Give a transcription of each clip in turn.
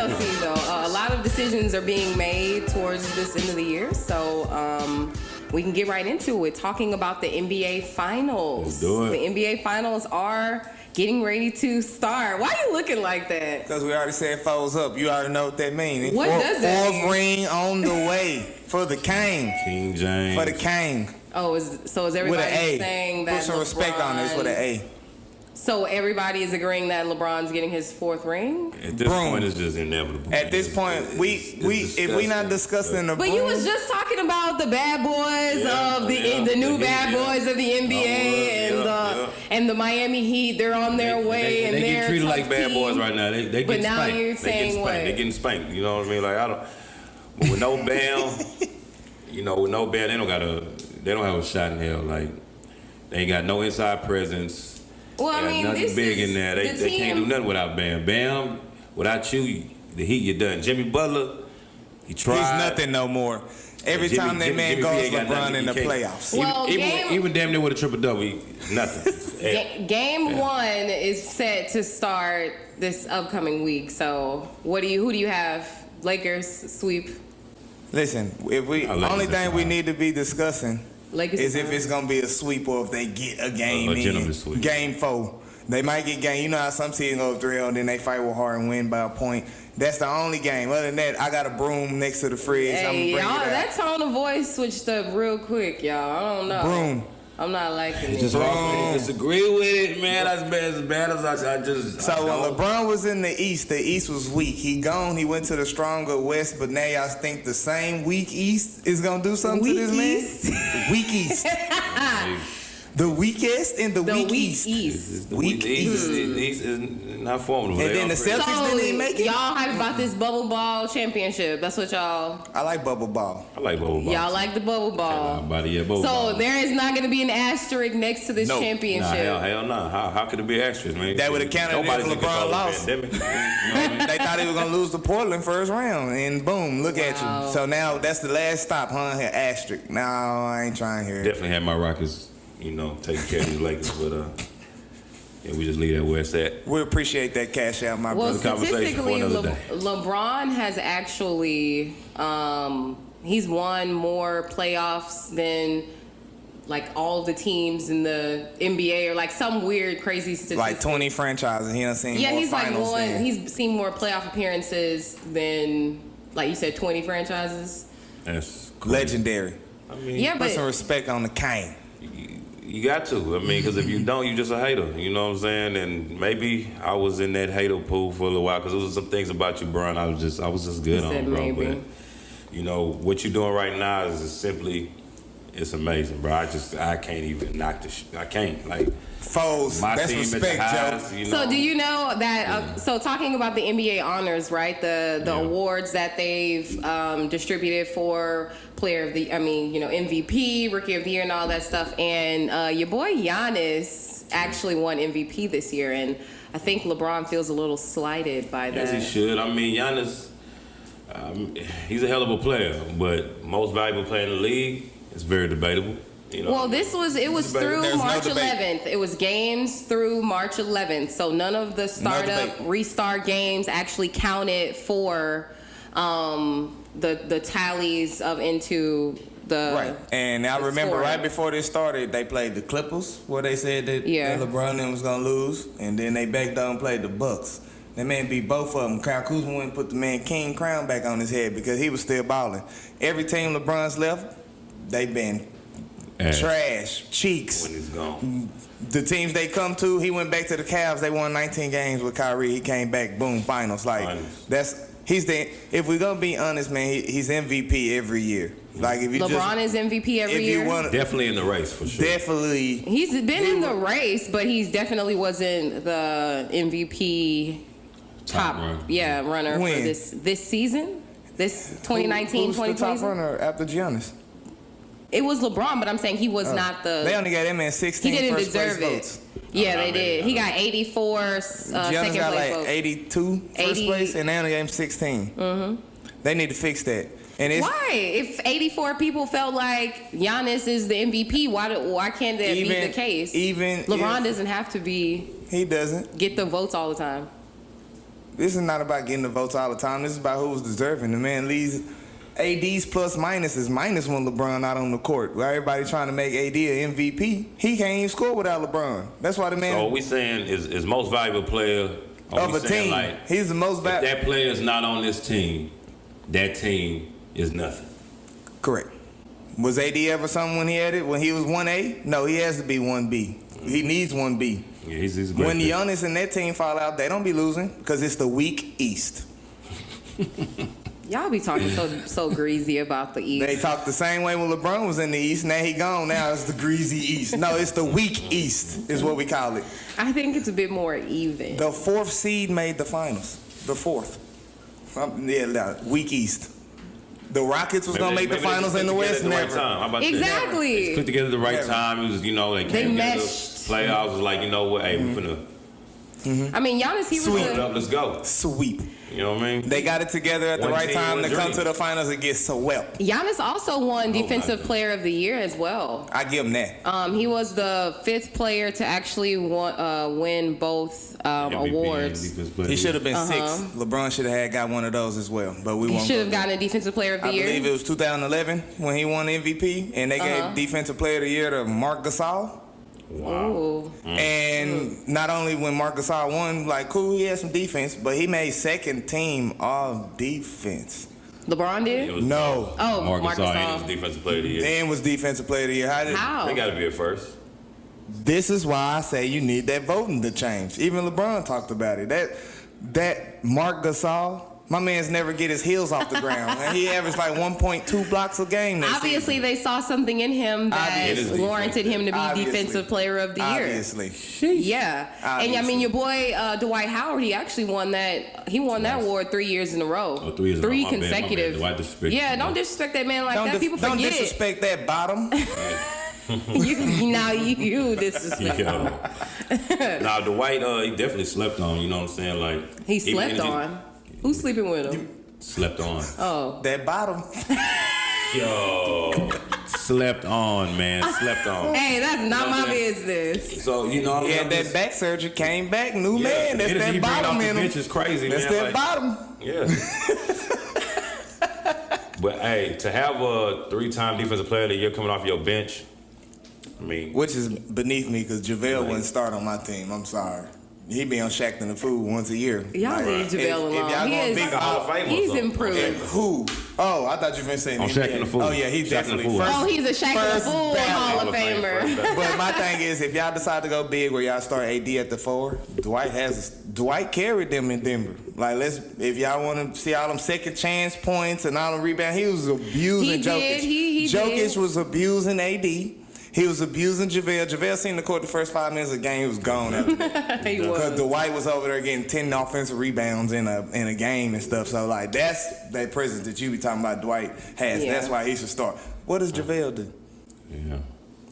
shall see, though. A lot of decisions are being made towards this end of the year, so we can get right into it. Talking about the NBA Finals. Let's do it. The NBA Finals are getting ready to start. Why are you looking like that? Because we already said foes up. You already know what that means. What does that mean? Fourth ring on the way for the king. King James. For the king. Oh, is everybody with an A. saying that Put some respect on this with an A. So everybody is agreeing that LeBron's getting his fourth ring? At this point, it's just inevitable. At this point, if we not discussing the But you was just talking about the bad boys of the new bad boys of the NBA and the Miami Heat. They're on their way and they they're get treated like bad boys right now. They get but now spanked. you're saying what? They getting spanked. You know what I mean? Like but with no Bam, with no Bam, they don't have a shot in hell. Like they ain't got no inside presence. Well, I mean, nothing this big is in there. They can't do nothing without Bam. Bam, without you, the Heat, you're done. Jimmy Butler, he tried. He's nothing no more. Every time that man goes, LeBron in the playoffs. Well, even damn near with a triple-double, nothing. Game 1 is set to start this upcoming week. So, who do you have? Lakers sweep. Listen, only thing we need to be discussing Lakers is if it's gonna be a sweep or if they get a game in sweep. Game 4. They might get game. You know how some seasons go 3-0 and then they fight with hard and win by a point. That's the only game. Other than that, I got a broom next to the fridge. Hey, y'all, that tone of voice switched up real quick, y'all. I don't know. Broom. I'm not liking it. Just disagree with it, man. As bad as I just. So when LeBron was in the East was weak. He gone. He went to the stronger West. But now y'all think the same weak East is gonna do something to this man? Weak East. The weakest in the weak East. The weak East is not formidable. And then the Celtics didn't even make it. Y'all hype about this bubble ball championship. That's what y'all. I like bubble ball. Y'all like the bubble ball. So there is not going to be an asterisk next to this championship. Hell no. How could it be an asterisk, man? That would have counted if LeBron lost. They thought he was going to lose to Portland first round. And boom, look at you. So now that's the last stop, huh? Asterisk. No, I ain't trying here. Definitely had my Rockets, taking care of these Lakers, but we just leave that where it's at. We appreciate that cash out, my brother. Statistically, LeBron has actually he's won more playoffs than like all the teams in the NBA or like some weird crazy statistic. Like 20 franchises. He done seen more finals than. He's seen more playoff appearances than, like you said, 20 franchises. That's crazy. Legendary. I mean, put some respect on the king. You got to. I mean, because if you don't, you're just a hater. You know what I'm saying? And maybe I was in that hater pool for a little while because there was some things about you, Brian. I was just good on, bro. Maybe. But what you're doing right now is simply, it's amazing, bro. I can't even knock the I can't foes. That's respect, Joe. So do you know that? So talking about the NBA honors, right? The awards that they've distributed for player of the, MVP, rookie of the year, and all that stuff. And your boy Giannis actually won MVP this year, and I think LeBron feels a little slighted by that. Yes, he should. I mean, Giannis, he's a hell of a player, but most valuable player in the league is very debatable. Well, it was through March 11th. It was games through March 11th. So none of the restart games actually counted for the tallies of into the right. And I remember right before this started, they played the Clippers, where they said that LeBron was gonna lose, and then they backed down and played the Bucks. That man beat both of them. Kyle Kuzma went and put the man King Crown back on his head because he was still balling. Every team LeBron's left, they've been trash, cheeks. When he's gone. The teams they come to, he went back to the Cavs. They won 19 games with Kyrie. He came back, boom, finals. If we're gonna be honest, man, he's MVP every year. Like if you LeBron is MVP every year. Definitely in the race for sure. Definitely. He's been in the race, but he definitely wasn't the MVP top runner for this season. This 2019, who's 2020. the top runner after Giannis? It was LeBron, but I'm saying he was not the. They only got him in 16 he didn't first deserve place it. votes. Yeah, they did. He got 84 second got place like votes. 82 first place, and they only gave him 16. Mm-hmm. They need to fix that. And why? If 84 people felt like Giannis is the MVP, why can't that be the case? Even LeBron doesn't have to be. He doesn't get the votes all the time. This is not about getting the votes all the time. This is about who was deserving. The man leads AD's plus minuses minus when LeBron not on the court. Where everybody trying to make AD an MVP. He can't even score without LeBron. That's why the man. So what we saying is most valuable player of a team. Like, he's the most valuable. If that player is not on this team, that team is nothing. Correct. Was AD ever something when he had it? When he was 1A? No, he has to be 1B. He needs 1B. Yeah, he's a great when player. Giannis and that team fall out, they don't be losing because it's the weak East. Y'all be talking so greasy about the East. They talked the same way when LeBron was in the East. Now he gone. Now it's the greasy East. No, it's the weak East is what we call it. I think it's a bit more even. The 4th seed made the finals. The 4th. Weak East. The Rockets was gonna make the finals in the West. Never. How about exactly. That? It's put together at the right time. It was, they came together. Playoffs was like, hey, we finna. I mean, Giannis, he was let's go. Sweep. You know what I mean? They got it together at the right time to come to the finals and get swept. Giannis also won Defensive Player of the Year as well. I give him that. He was the 5th player to actually win both awards. He should have been 6th. LeBron should have got one of those as well, but we won't. He should have gotten a Defensive Player of the Year. I believe it was 2011 when he won MVP, and they gave Defensive Player of the Year to Marc Gasol. Wow. And not only when Marc Gasol won, cool, he had some defense, but he made 2nd team all defense. LeBron did? No. Oh, Marc Gasol was Defensive Player of the Year. Dan was Defensive Player of the Year. How? They got to be at first. This is why I say you need that voting to change. Even LeBron talked about it. That Marc Gasol, my man's never get his heels off the ground. And he averaged 1.2 blocks a game. Obviously, they saw something in him that warranted him to be Defensive Player of the Year. Obviously. Yeah. And I mean, your boy Dwight Howard, he actually won that. He won that award 3 years in a row. Oh, 3 years in a row. Three consecutive. Yeah, don't disrespect that man like that. People forget. Don't disrespect that bottom. you disrespect. Now Dwight, he definitely slept on. You know what I'm saying? He slept on. Who's sleeping with him? Slept on. Oh, that bottom. Yo, slept on, man. Slept on. Hey, that's not my business. So that back surgery came back, new man. That's that bottom in him. Is crazy, that's man. That bottom. Yeah. But hey, to have a 3-time Defensive Player of the Year coming off your bench, I mean, which is beneath me because JaVale wouldn't start on my team. I'm sorry. He be on Shaqtin' the Food once a year. Y'all leave JaVale alone. He's improved. Who? Oh, I thought you were saying on Shaqtin' the Food. Oh yeah, he's definitely first. He's a Shaqtin' the Food Hall of Famer. But my thing is, if y'all decide to go big where y'all start AD at the 4, Dwight carried them in Denver. If y'all want to see all them second chance points and all them rebounds, he was abusing Jokic. Jokic was abusing AD. He was abusing JaVale. JaVale seen the court the first 5 minutes of the game. He was gone after that. Because Dwight was over there getting 10 offensive rebounds in a game and stuff. So, that's that presence that you be talking about Dwight has. Yeah. That's why he should start. What does JaVale do? Yeah.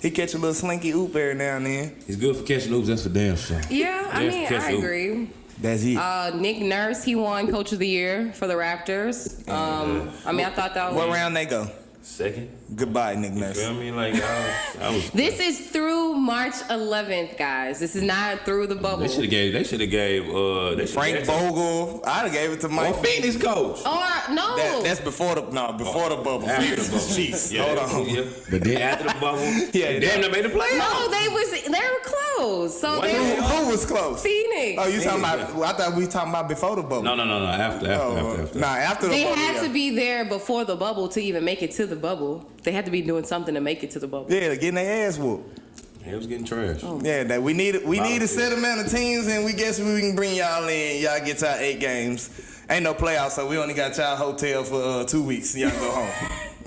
He catch a little slinky oop every now and then. He's good for catching oops. That's for damn sure. Yeah, I agree. That's it. Nick Nurse, he won Coach of the Year for the Raptors. I thought that was... What round they go? 2nd. Goodbye, Nick Nurse. You feel me? I was. This is through March 11th, guys. This is not through the bubble. They should have gave. Frank Vogel. I'd have gave it to Mike. Phoenix coach. Or no. That's before the bubble. After the bubble. Jeez. Hold on. Yeah. But then after the bubble, damn, they made the playoffs. No, they were close. So who was close? Phoenix. Oh, you talking about? I thought we talking about before the bubble. No. After. After the bubble. They had to be there before the bubble to even make it to the bubble. They had to be doing something to make it to the bubble. Yeah, getting their ass whooped. It was getting trash. Oh. Yeah, that we need a set amount of teams, and we guess we can bring y'all in. Y'all get y'all 8 games. Ain't no playoffs, so we only got y'all hotel for 2 weeks. Y'all go home.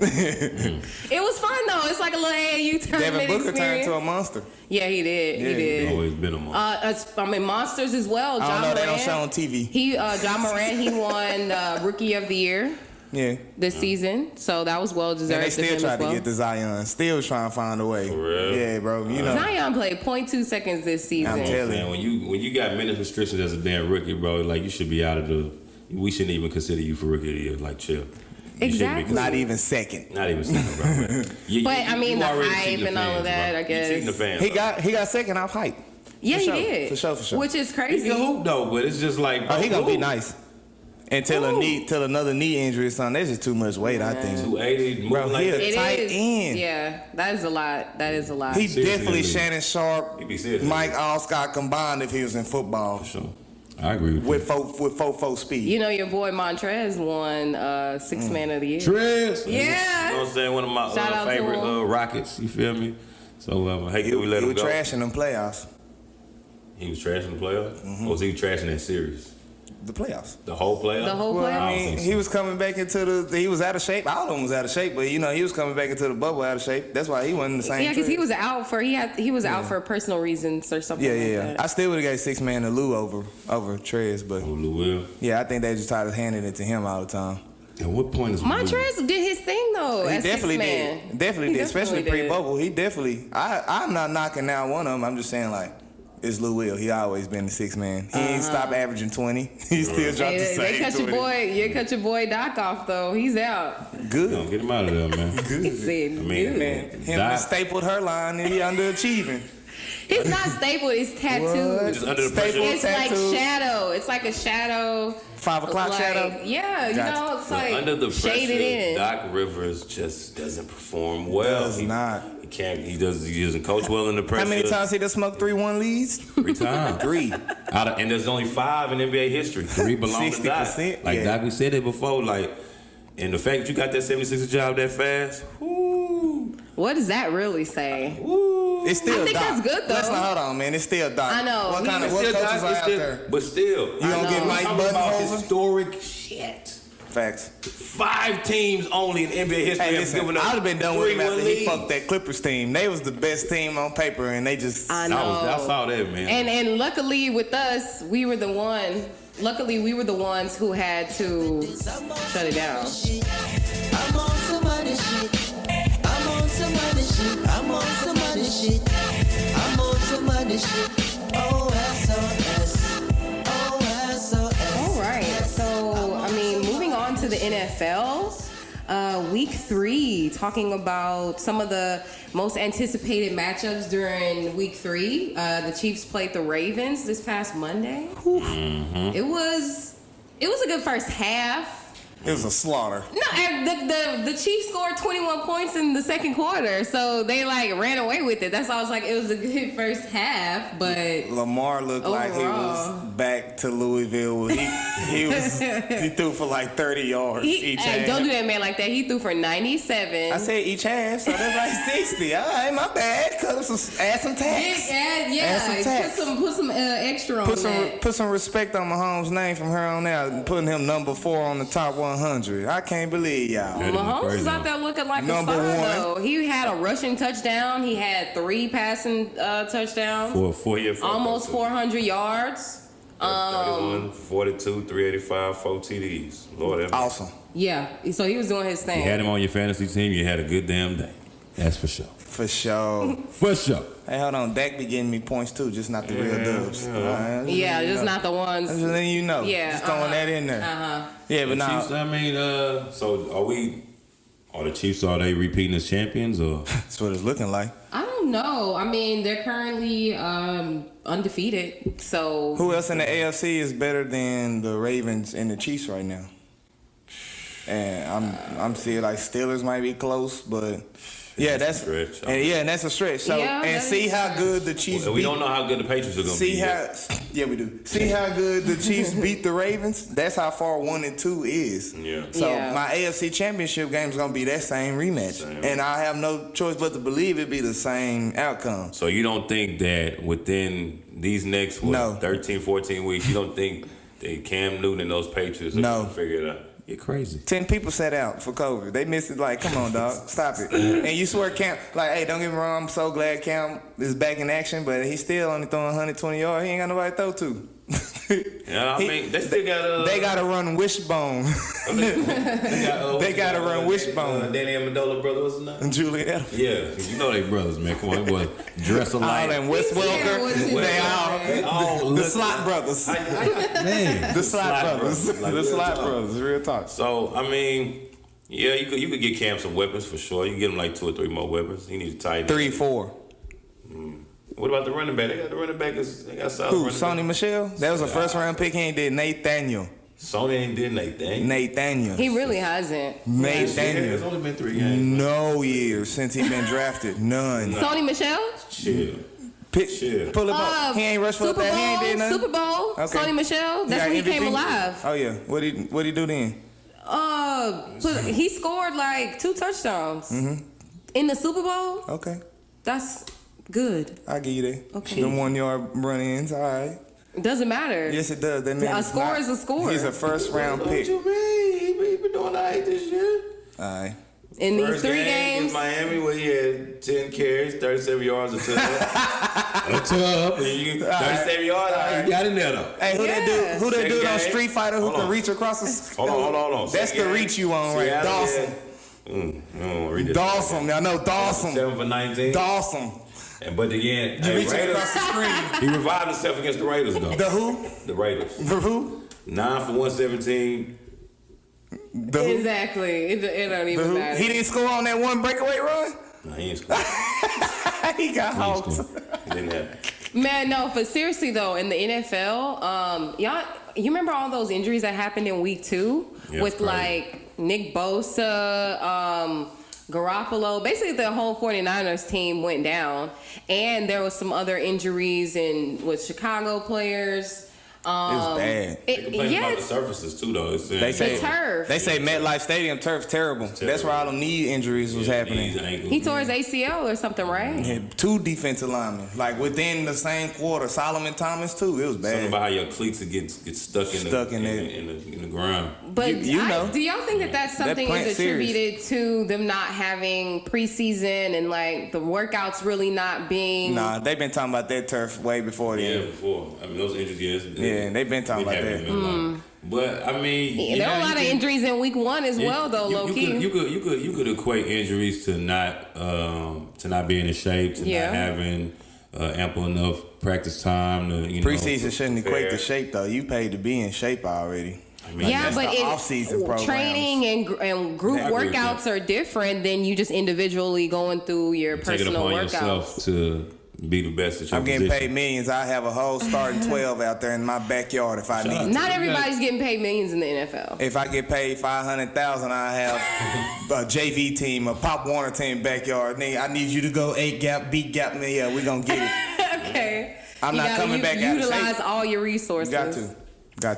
It was fun though. It's like a little AAU tournament Devin Booker experience. turned to a monster. Yeah, he did. He did. He's always been a monster. Monsters as well. I don't know. They don't show on TV. John Morant, he won Rookie of the Year. Yeah. This season, so that was well deserved. And they still tried to get to Zion. Still trying to find a way. For real? Yeah, bro. You know. Zion played 0.2 seconds this season. I'm telling you. When you got minute restrictions as a damn rookie, bro, you should be out of the. We shouldn't even consider you for rookie of the year. Chill. Exactly. Not even second. Not even second, bro. But I mean, the hype and all of that, I guess. You cheating the fans. He got second off hype. Yeah, For he sure. did. For sure. Which is He crazy. can hoop though, but it's just like Oh, he gonna be hoop. nice. Until another knee injury or something. That's just too much weight, I think. 280, Bro, moving like he that. a tight end. Yeah, that is a lot. That is a lot. He Seriously, definitely dude. Shannon Sharp, He be serious, Mike dude. Allscott combined if he was in football For sure. I agree with with you. 4 speed. You know, your boy Montrez won Sixth Man of the Year. Trez. Yeah. You know what I'm saying? One of my Shout out to favorite him. Rockets. You feel me? So I hate that we let he him was go. trashing them playoffs. He was trashing the playoffs? Mm-hmm. Or was he trashing that series? The playoffs. The whole playoff? The whole Well, playoff? I mean, he was coming back into he was out of shape. All of them was out of shape, but you know, he was coming back into the bubble out of shape. That's why he wasn't in the same. Yeah, because he trade. was out for he was out for personal reasons or something. Yeah. Like that. I still would have got 6 man to Lou over Trez, but Oh, Lou Will. yeah, I think they just tried to hand it to him all the time. At what point is Montrez did his thing though. He as definitely sixth man. did. Definitely He did, especially definitely did. pre-bubble. He definitely. I'm not knocking out one of them. I'm just saying like. It's Lou Will. He always been the 6 man. He ain't stopped averaging 20. He still dropped the Hey, same they cut 20. your boy. You cut your boy Doc off though. He's out. Good. Don't get him out of there, man. He said, I mean, "Good." Man, him Doc- and stapled her line and he underachieving. He's not stapled. It's tattooed. Just under the pressure. Stapled It's like tattoo. shadow. It's like a shadow. 5 o'clock like, shadow. Yeah, you Gotcha. know, it's But like under the shaded pressure, in. Doc Rivers just doesn't perform well. Does not. He can't. He doesn't coach well under pressure. How many times he done smoked 3-1 leads? 3 times. 3. And there's only 5 in NBA history. 3 belong to Doc. 60%, Like yeah. Doc, we said it before. Like, and the fact that you got that 76er job that fast. Whoo, What does that really say? woo. It's still I think Doc. that's good, though. Let's not hold on, man. It's still Doc. I know. What kind of It's what still coaches Doc, are it's out still- there? But still, You gonna get Mike talking about Budenholzer? historic shit. Facts. 5 teams only in NBA history Hey, have listen, given I up would have been done with him 3-1 after he leads. fucked that Clippers team. They was the best team on paper, and they just. I I know. saw that, man. And luckily with us, we were the ones who had to shut it down. I'm on some other shit. I'm on some other shit. I'm on some other shit. I'm on some other shit. Oh, SOS. Oh, SOS. All right. So, I mean, moving on to the NFL, week 3, talking about some of the most anticipated matchups during week 3. The Chiefs played the Ravens this past Monday. It was a good first half. It was a slaughter. No, and the Chiefs scored 21 points in the second quarter, so they like ran away with it. That's why I was like, it was a good first half, but Lamar looked like he Overall. was back to Louisville. He threw for like 30 yards each hey, half. don't do that man like that. He threw for 97. I said each half, so that's like 60. All right, my bad. Add some tax. Add some tax. Put some extra on that. Put some respect on Mahomes' name from here on out, and putting him number 4 on the top 100. I can't believe y'all. That'd be Mahomes crazy. is out there looking like Number a star, 1. though. He had a rushing touchdown. He had 3 passing touchdowns. For a 4-year, Almost 400 yards. 31, 42, 385, 4 TDs. Lord, that Awesome. Yeah, so he was doing his thing. you had him on your fantasy team, you had a good damn day. That's for sure. For sure. For sure. Hey, hold on. Dak be getting me points too, just not the real dubs. All right? Yeah, You just know. not the ones. I'm just letting you know. Yeah, Just throwing that in there. Yeah, but The now Chiefs, I mean, so are the Chiefs, are they repeating as champions or? that's what it's looking like. I don't know. I mean, they're currently undefeated. So Who else in the AFC is better than the Ravens and the Chiefs right now? And I'm seeing like Steelers might be close, but yeah, that's a stretch. and that's a stretch. So Yeah, and that see is a how stretch. good the Chiefs we beat. don't know how good the Patriots are going to be. See yet. how yeah we do. See how good the Chiefs beat the Ravens. That's how far 1 and 2 is. Yeah. So Yeah. my AFC Championship game is gonna be that same rematch, and I have no choice but to believe it be the same outcome. So you don't think that within these next No. 13, 14 weeks, you don't think that Cam Newton and those Patriots are No. going to figure it out? You're crazy. 10 people sat out for COVID. They missed it. Like, come on, dog, stop it. And you swear Cam, like, hey, don't get me wrong. I'm so glad Cam is back in action, but he's still only throwing 120 yards. He ain't got nobody to throw to. Yeah, I mean, they still got They gotta run wishbone. They gotta run wishbone. Danny Amendola brother, what's his name? Juliet. Yeah, you know they brothers, man. Come on, boy, dress All alike. them Wes Yeah, Welker. what's his They name? all the Slot Brothers. Man, The Slot Brothers. Like, The real Slot talk. Brothers. Real talk. So I mean, yeah, you could get Cam some weapons for sure. You can get him like 2 or 3 more weapons. He needs to tighten. 3, 4. What about the running back? They got the running back. They got solid running Sonny back. Michel? That was a first round pick. He ain't did Nathaniel. Sony ain't did Nathaniel. He really hasn't. Nathaniel. It's only been 3 games. No years since he been drafted. None. Sony Michel? Chill. Pull him up. He ain't rushed for that. He ain't did nothing. Super Bowl. Okay. Sony Michel. That's got when he came MVP? alive. Oh yeah. What he do then? He scored like 2 touchdowns in the Super Bowl. Okay. That's good. I'll give you that. Okay. The 1 yard run-ins. All right. It doesn't matter. Yes, it does. That means A score is a score. He's a first round What pick. you mean? He been doing all right this year. All right. In these First 3 game games. against Miami, where he had 10 carries, 37 yards, a tub. A tub. And you 37 yards, you got in there though. Hey, who that dude? Who that Second dude on game. Street Fighter who Hold can on. reach across the? Hold on. That's Second the game, reach you on, right? Seattle Dawson. had- I don't want to read this. Dawson. I know Dawson. 7 for 19. Dawson. But again, hey, Reaching Raiders, across the screen. he revived himself against the Raiders though. The who? The Raiders. The who? 9 for 117. The who? Exactly. It don't The even who? matter. He didn't score on that one breakaway run. No, he ain't scored. He got hawked. He didn't have. Man, no, but seriously though, in the NFL, y'all, you remember all those injuries that happened in week 2 Yeah, with it's crazy. like Nick Bosa, Garoppolo, basically the whole 49ers team went down, and there was some other injuries with Chicago players. It was bad. They complain about the surfaces too, though. It's They say turf. They say MetLife Stadium turf's terrible. That's where all the knee injuries was happening. He tore his ACL or something, right? Had 2 defensive linemen, like within the same quarter. Solomon Thomas too. It was Something bad. about how your cleats would get stuck in the ground. But You know. do y'all think that that's something plant is attributed to them not having preseason and like the workouts really not being? Nah, they've been talking about that turf way before Yeah, then. before. I mean, those injuries. Yeah, they've been talking about that. But I mean, There were a lot of injuries in week 1 as well, though. Low key. You could equate injuries to not being in shape, to not having ample enough practice time. Preseason shouldn't equate to shape though. You paid to be in shape already. I mean, Yeah, that's but the off-season programs. training and group I agree with workouts that. are different than you just individually going through your take it personal upon workouts. yourself to be the best at your I'm getting position. paid millions. I have a whole starting 12 out there in my backyard if I need to. Not everybody's getting paid millions in the NFL. If I get paid $500,000, I have a JV team, a Pop Warner team backyard. Nigga, I need you to go 8 gap, beat gap me. Yeah, we gonna get it. Okay. I'm You not gotta coming back out of Utilize shape. all your resources. Got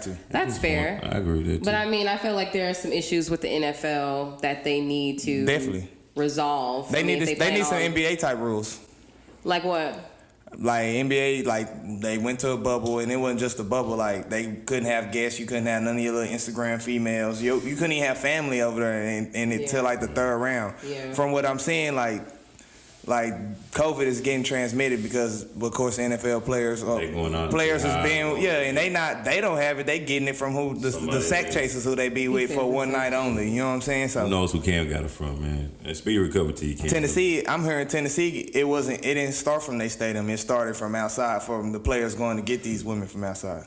to. That's fair. I agree with that. But too. I mean, I feel like there are some issues with the NFL that they need to Definitely resolve. They I mean, need if they need plan some on- NBA type rules. Like what? Like NBA, like they went to a bubble and it wasn't just a bubble. Like they couldn't have guests, you couldn't have none of your little Instagram females. You couldn't even have family over there, and until like the 3rd round. Yeah. From what I'm seeing, like COVID is getting transmitted because, of course, NFL players They going on is to being high. and they don't have it. They getting it from who the Somebody sack else. chasers who they be with for one night only. You know what I'm saying? So Who knows who Cam got it from, man? And speedy recovery to you, Cam. Tennessee, I'm hearing Tennessee. It didn't start from their stadium. It started from outside, from the players going to get these women from outside.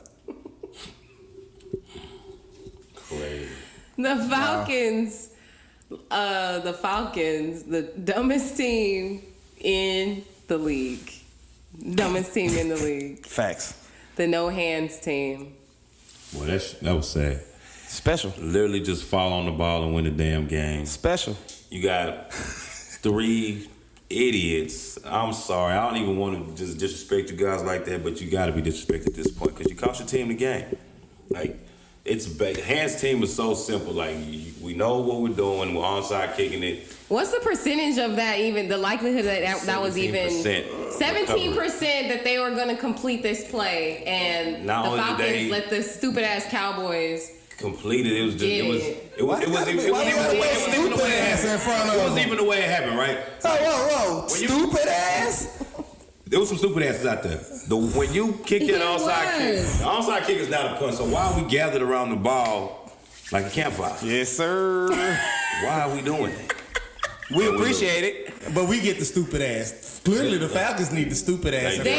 Crazy. The Falcons, the dumbest team in the league. Dumbest team in the league. Facts. The no hands team. Boy, that was sad. Special. Literally just fall on the ball and win the damn game. Special. You got 3 idiots. I'm sorry. I don't even want to just disrespect you guys like that, but you got to be disrespected at this point because you cost your team the game. Like, it's bad. Hands team is so simple. Like, we know what we're doing. We're onside kicking it. What's the percentage of that even? The likelihood that was even 17% 17% that they were going to complete this play, and Not the only did Falcons they- let the stupid ass Cowboys. completed. It was just Get it was it. it was even the way it wasn't even the way it happened, right? Whoa. When you- Stupid ass. There was some stupid asses out there. When you kick that It onside kick, was. the onside kick is not a punt. So why are we gathered around the ball like a campfire? Yes, sir. Why are we doing it? We appreciate it, but we get the stupid ass. Clearly, the Falcons need the stupid ass. They-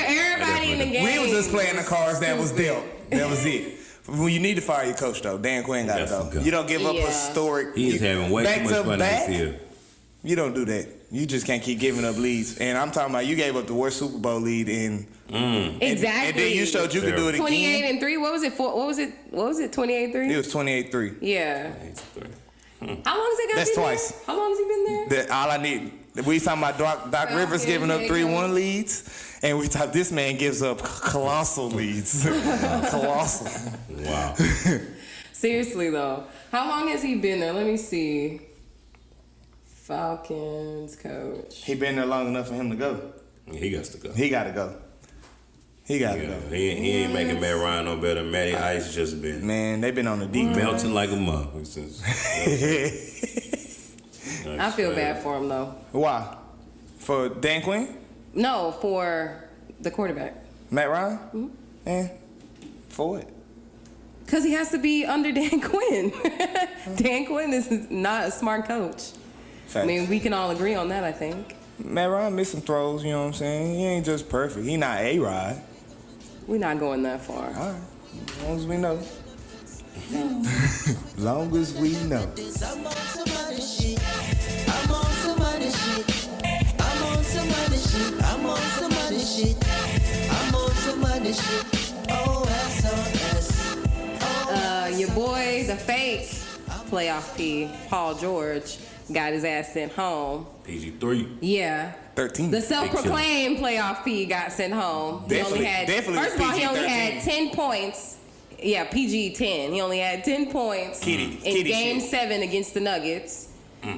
Everybody in the game. We was just playing the cards that was dealt. That was it. When you need to fire your coach, though, Dan Quinn got it, That's though. a gun. You don't give up Yeah. historic. He is having way too much fun this year. You don't do that. You just can't keep giving up leads. And I'm talking about you gave up the worst Super Bowl lead in. Exactly. And then you showed you could do it again. 28-3. What was it? What was it? 28-3. It was 28-3. Yeah. How long has it got? That's been twice. There? How long has he been there? All I need. We talking about Doc Rivers giving up 3-1 leads, and we thought this man gives up colossal leads. Colossal. Wow. Seriously though, how long has he been there? Let me see. Falcons coach. He been there long enough for him to go. He got to go. He got to go. He got to go. He ain't making Matt Ryan no better. Matty Ice just been They've been on the deep melting like a mug since. I feel bad for him though. Why? For Dan Quinn? No, for the quarterback. Matt Ryan? And for what? Because he has to be under Dan Quinn. Dan Quinn is not a smart coach. Facts. I mean, we can all agree on that, I think. Matt Ryan missed some throws, you know what I'm saying? He ain't just perfect. He not A-Rod. We're not going that far. All right. As long as we know. As long as we know. I'm on some other shit. I'm on some other shit. I'm on some other shit. I'm on some other shit. I'm on some other shit. O-S-O-S. Your boy, the fake playoff P, Paul George, got his ass sent home. PG-3. Yeah. 13. The self-proclaimed playoff P got sent home. Definitely First of all, he only PG-13. had 10 points. Yeah, PG-10. He only had 10 points in Game 7 against the Nuggets.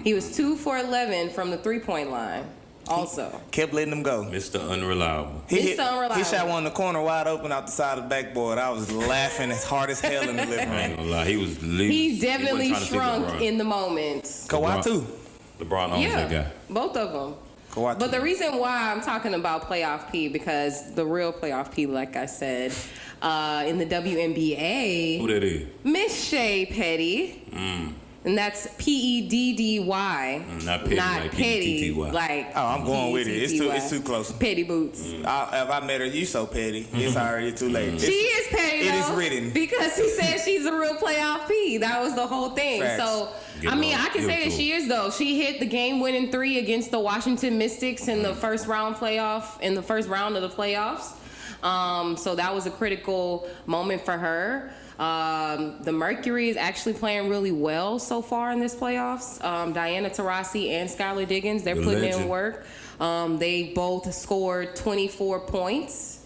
He was 2 for 11 from the three-point line. Also, Kept letting him go. Mr. Unreliable. He shot one in the corner wide open out the side of the backboard. I was laughing as hard as hell in the living I ain't room. gonna lie. he definitely wasn't trying to see shrunk LeBron. in the moment. Kawhi too. LeBron owns that guy. Both of them. Kawhi But too. the reason why I'm talking about playoff P, because the real playoff P, like I said, in the WNBA, Who that is? Miss Shea Petty, and that's Peddy, Not Petty, like Petty, PTTY. like Oh, I'm going with it. It's too close. Petty boots. If I met her, you so petty. It's already too late. She is petty. It is though, written. because he said she's a real playoff P. That was the whole thing. Facts. So Give I mean, her- I can give say it that to she is though. She hit the game-winning 3 against the Washington Mystics in the first round of the playoffs. So that was a critical moment for her. The Mercury is actually playing really well so far in this playoffs. Diana Taurasi and Skylar Diggins, they're putting in work. They both scored 24 points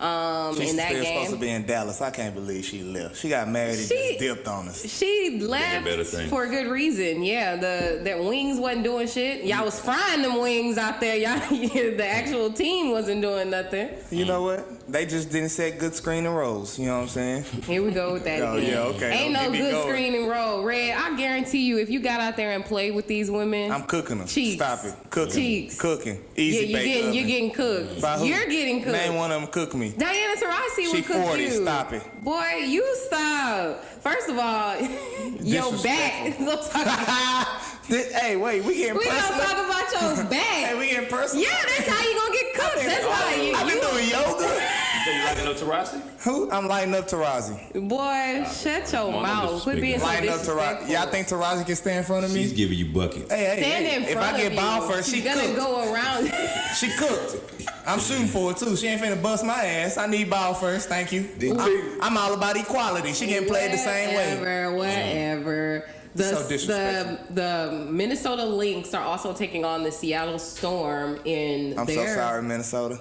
She's in that still game. supposed to be in Dallas. I can't believe she left. She got married and just dipped on us. She left better things. for a good reason. Yeah, the wings wasn't doing shit. Y'all was frying them wings out there. Y'all, the actual team wasn't doing nothing. You know what? They just didn't set good screen and rolls. You know what I'm saying? Here we go with that Oh, again. yeah, okay. Ain't Don't no get me good going. screen and roll. Red, I guarantee you, if you got out there and played with these women, I'm cooking them. Cheeks. Stop it. Cooking. Cheeks. Cooking. yeah, Easy bake you're getting cooked. By who? You're getting cooked. Name one of them cook me. Diana Taurasi She would cook 40, you. stop it. Boy, you stop. First of all, your back. Hey, wait, we getting We gonna personal. talk about your back. Hey, we getting personal. Yeah, that's how you gonna get cooked. That's why I've been doing yoga. You say you liking no Tarasi? Who? I'm lighting up Tarazi. Boy, shut your on, mouth. Quit being so Lighting up disrespectful. Tarazi. Y'all think Tarazi can stand in front of me? She's giving you buckets. Hey, Stand in if front I get of ball you. first, she She's gonna cooked. go around. She cooked. I'm shooting for it too. She ain't finna bust my ass. I need ball first. Thank you. I'm all about equality. She getting played the same way. Whatever. So disrespectful. The Minnesota Lynx are also taking on the Seattle Storm in I'm their... so sorry, Minnesota.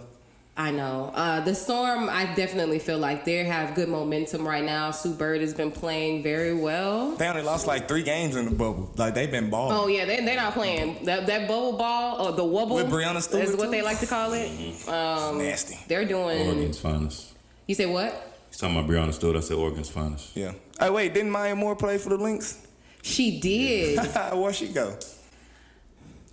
I know. The Storm, I definitely feel like they have good momentum right now. Sue Bird has been playing very well. They only lost like 3 games in the bubble. Like they've been balling. Oh yeah, they're not playing that bubble ball or the wubble. With Breonna Taylor is what too? they like to call it. Nasty. They're doing. Oregon's finest. You say what? He's talking about Breonna Taylor. I said Oregon's finest. Yeah. Hey, wait, didn't Maya Moore play for the Lynx? She did. Where'd she go?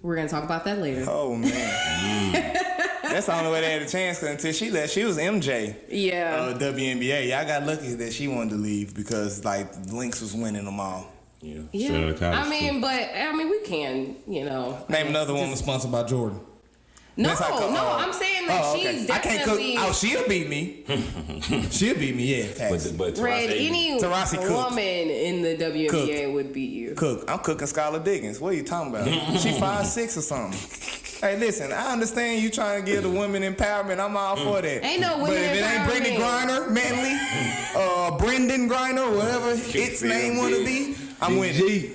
We're gonna talk about that later. Oh man. That's the only way they had a chance, cause until she left, she was MJ. Yeah. WNBA. Y'all got lucky that she wanted to leave because like Lynx was winning them all. Yeah. Yeah. Straight out of college, I mean, too. we can, Name another woman sponsored by Jordan. No, That's how come, I'm saying that she's definitely. I can't cook. Oh, she'll beat me. She'll beat me, yeah. But Red, any woman in the WNBA would beat you. Cook. I'm cooking Skylar Diggins. What are you talking about? She 5'6" or something. Hey, listen, I understand you trying to give the women empowerment. I'm all for that. Ain't no women But if it ain't Brittany Griner, Manley, Brendan Griner, whatever its name want to be, I'm winning.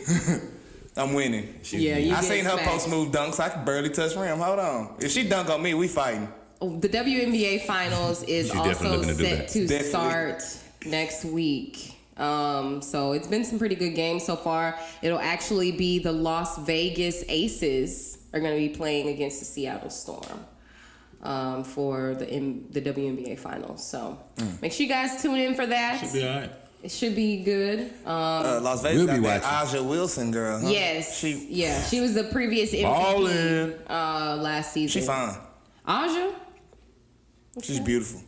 I'm winning. I seen her post move dunks. I can barely touch rim. Hold on. If she dunk on me, we fighting. The WNBA Finals is also set to start next week. So it's been some pretty good games so far. It'll actually be the Las Vegas Aces are going to be playing against the Seattle Storm for the WNBA Finals. So make sure you guys tune in for that. Should be all right. It should be good. Las Vegas got that Aja Wilson girl, huh? Yes. She was the previous MVP last season. She fine. Aja? She's beautiful.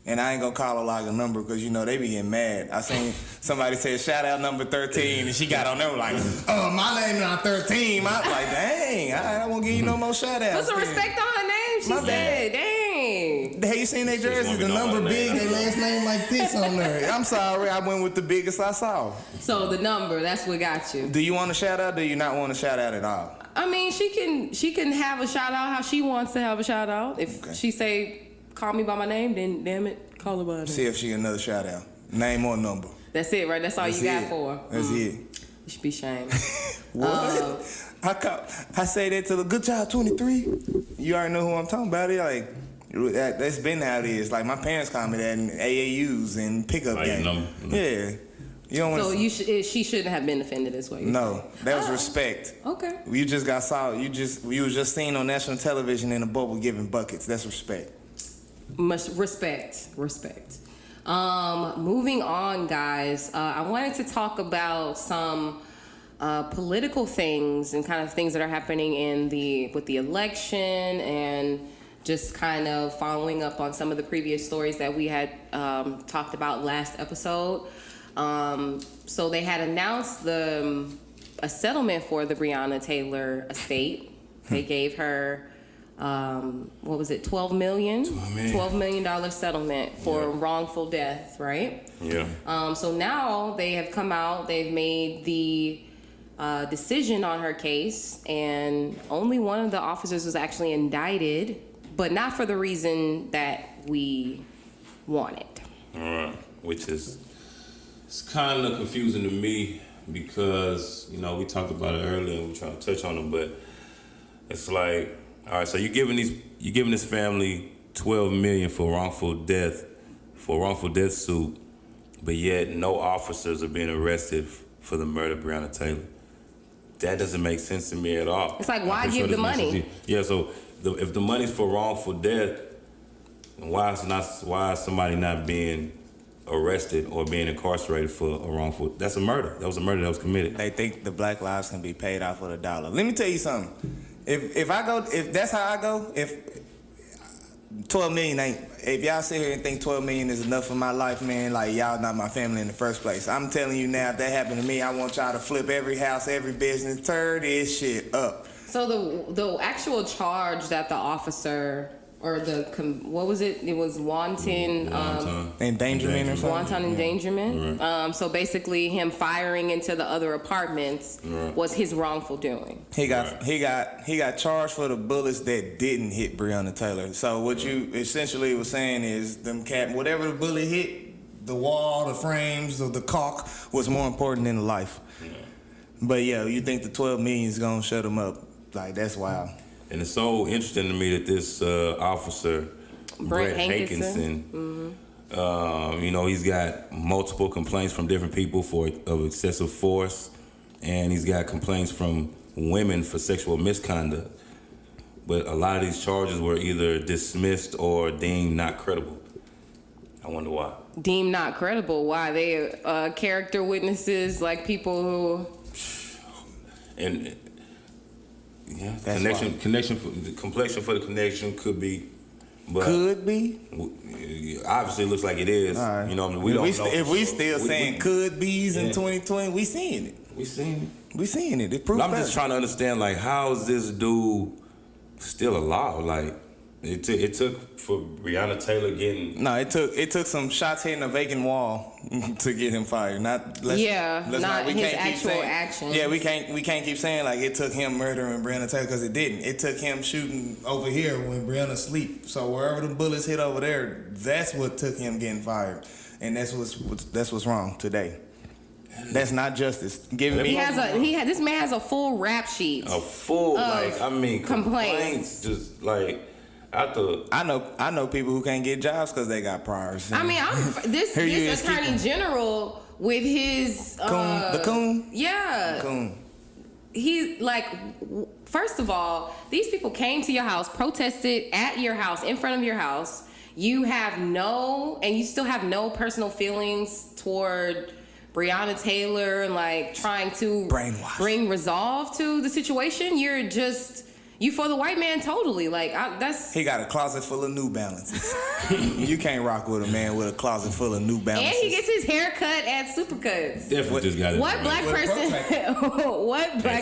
And I ain't gonna call her like a number because you know they be getting mad. I seen somebody say shout out number 13 and she got on there like, oh, my name not 13. I was like, dang, I won't give you no more shout outs. Put some respect on her name, she said. Dang. Hey, you seen their jerseys? The number big, their last name like this on there. I'm sorry, I went with the biggest I saw. So the number, that's what got you. Do you want a shout out? Do you not want a shout out at all? I mean, she can have a shout out how she wants to have a shout out. If she say call me by my name, then damn it, call her by her name. See if she another shout out. Name or number. That's it, right? That's all you got for her. That's it. You should be ashamed. What? I say that to the good job 23. You already know who I'm talking about. It like that's been how it is. Like my parents call me that in AAUs and pickup games. Yeah. You don't so she shouldn't have been offended as well. No, that was respect. Okay. You just got saw. You was just seen on national television in a bubble giving buckets. That's respect. Much respect. Moving on, guys. I wanted to talk about some political things and kind of things that are happening with the election and just kind of following up on some of the previous stories that we had talked about last episode. So they had announced a settlement for the Breonna Taylor estate. They gave her what was it, $12 million settlement for wrongful death, right? Yeah. So now they have come out, they've made the decision on her case, and only one of the officers was actually indicted, but not for the reason that we wanted. All right, which is it's kind of confusing to me because, you know, we talked about it earlier and we're trying to touch on it, but it's like, all right, so you're giving this family $12 million for a wrongful death suit, but yet no officers are being arrested for the murder of Breonna Taylor. That doesn't make sense to me at all. It's like, why give the money? Yeah, so if the money's for wrongful death, why is somebody not being arrested or being incarcerated for a wrongful? That's a murder. That was a murder that was committed. They think the black lives can be paid off with $1. Let me tell you something. If that's how I go, if 12 million ain't, if y'all sit here and think 12 million is enough for my life, man, like y'all not my family in the first place. I'm telling you now, if that happened to me, I want y'all to flip every house, every business, turn this shit up. So the actual charge that the officer, or what was it? It was wanton endangerment or something. Wanton endangerment. Right. So basically, him firing into the other apartments was his wrongful doing. He got charged for the bullets that didn't hit Breonna Taylor. So what you essentially was saying is whatever the bullet hit, the wall, the frames, or the caulk was more important than the life. Yeah. But yeah, you think the 12 million is gonna shut him up? Like that's wild. And it's so interesting to me that this officer, Brett Hankinson, you know, he's got multiple complaints from different people of excessive force, and he's got complaints from women for sexual misconduct. But a lot of these charges were either dismissed or deemed not credible. I wonder why. Deemed not credible? Why? They character witnesses, like people who... And... Yeah, complexion for the connection could be, but could be. Obviously, it looks like it is. Right. You know, I mean, we don't know. If we still saying could be's in 2020, we seeing it. We seeing it. We seeing it. It proves. I'm just trying to understand, like, how is this dude still a law. Like it took for Breonna Taylor getting. No, it took some shots hitting a vacant wall to get him fired. Not his actual action. Yeah, we can't keep saying like it took him murdering Breonna Taylor, because it didn't. It took him shooting over here when Breonna sleep. So wherever the bullets hit over there, that's what took him getting fired, and that's what's wrong today. That's not justice. This man has a full rap sheet. A full complaints. Just like. I know people who can't get jobs because they got priors. I mean, this attorney general with his the coon. Yeah, the coon. He's like, first of all, these people came to your house, protested at your house, in front of your house. You still have no personal feelings toward Breonna Taylor and like trying to bring resolve to the situation. You for the white man totally. Like, he got a closet full of New Balances. You can't rock with a man with a closet full of New Balances. And he gets his hair cut at Supercuts. Definitely just got it. What black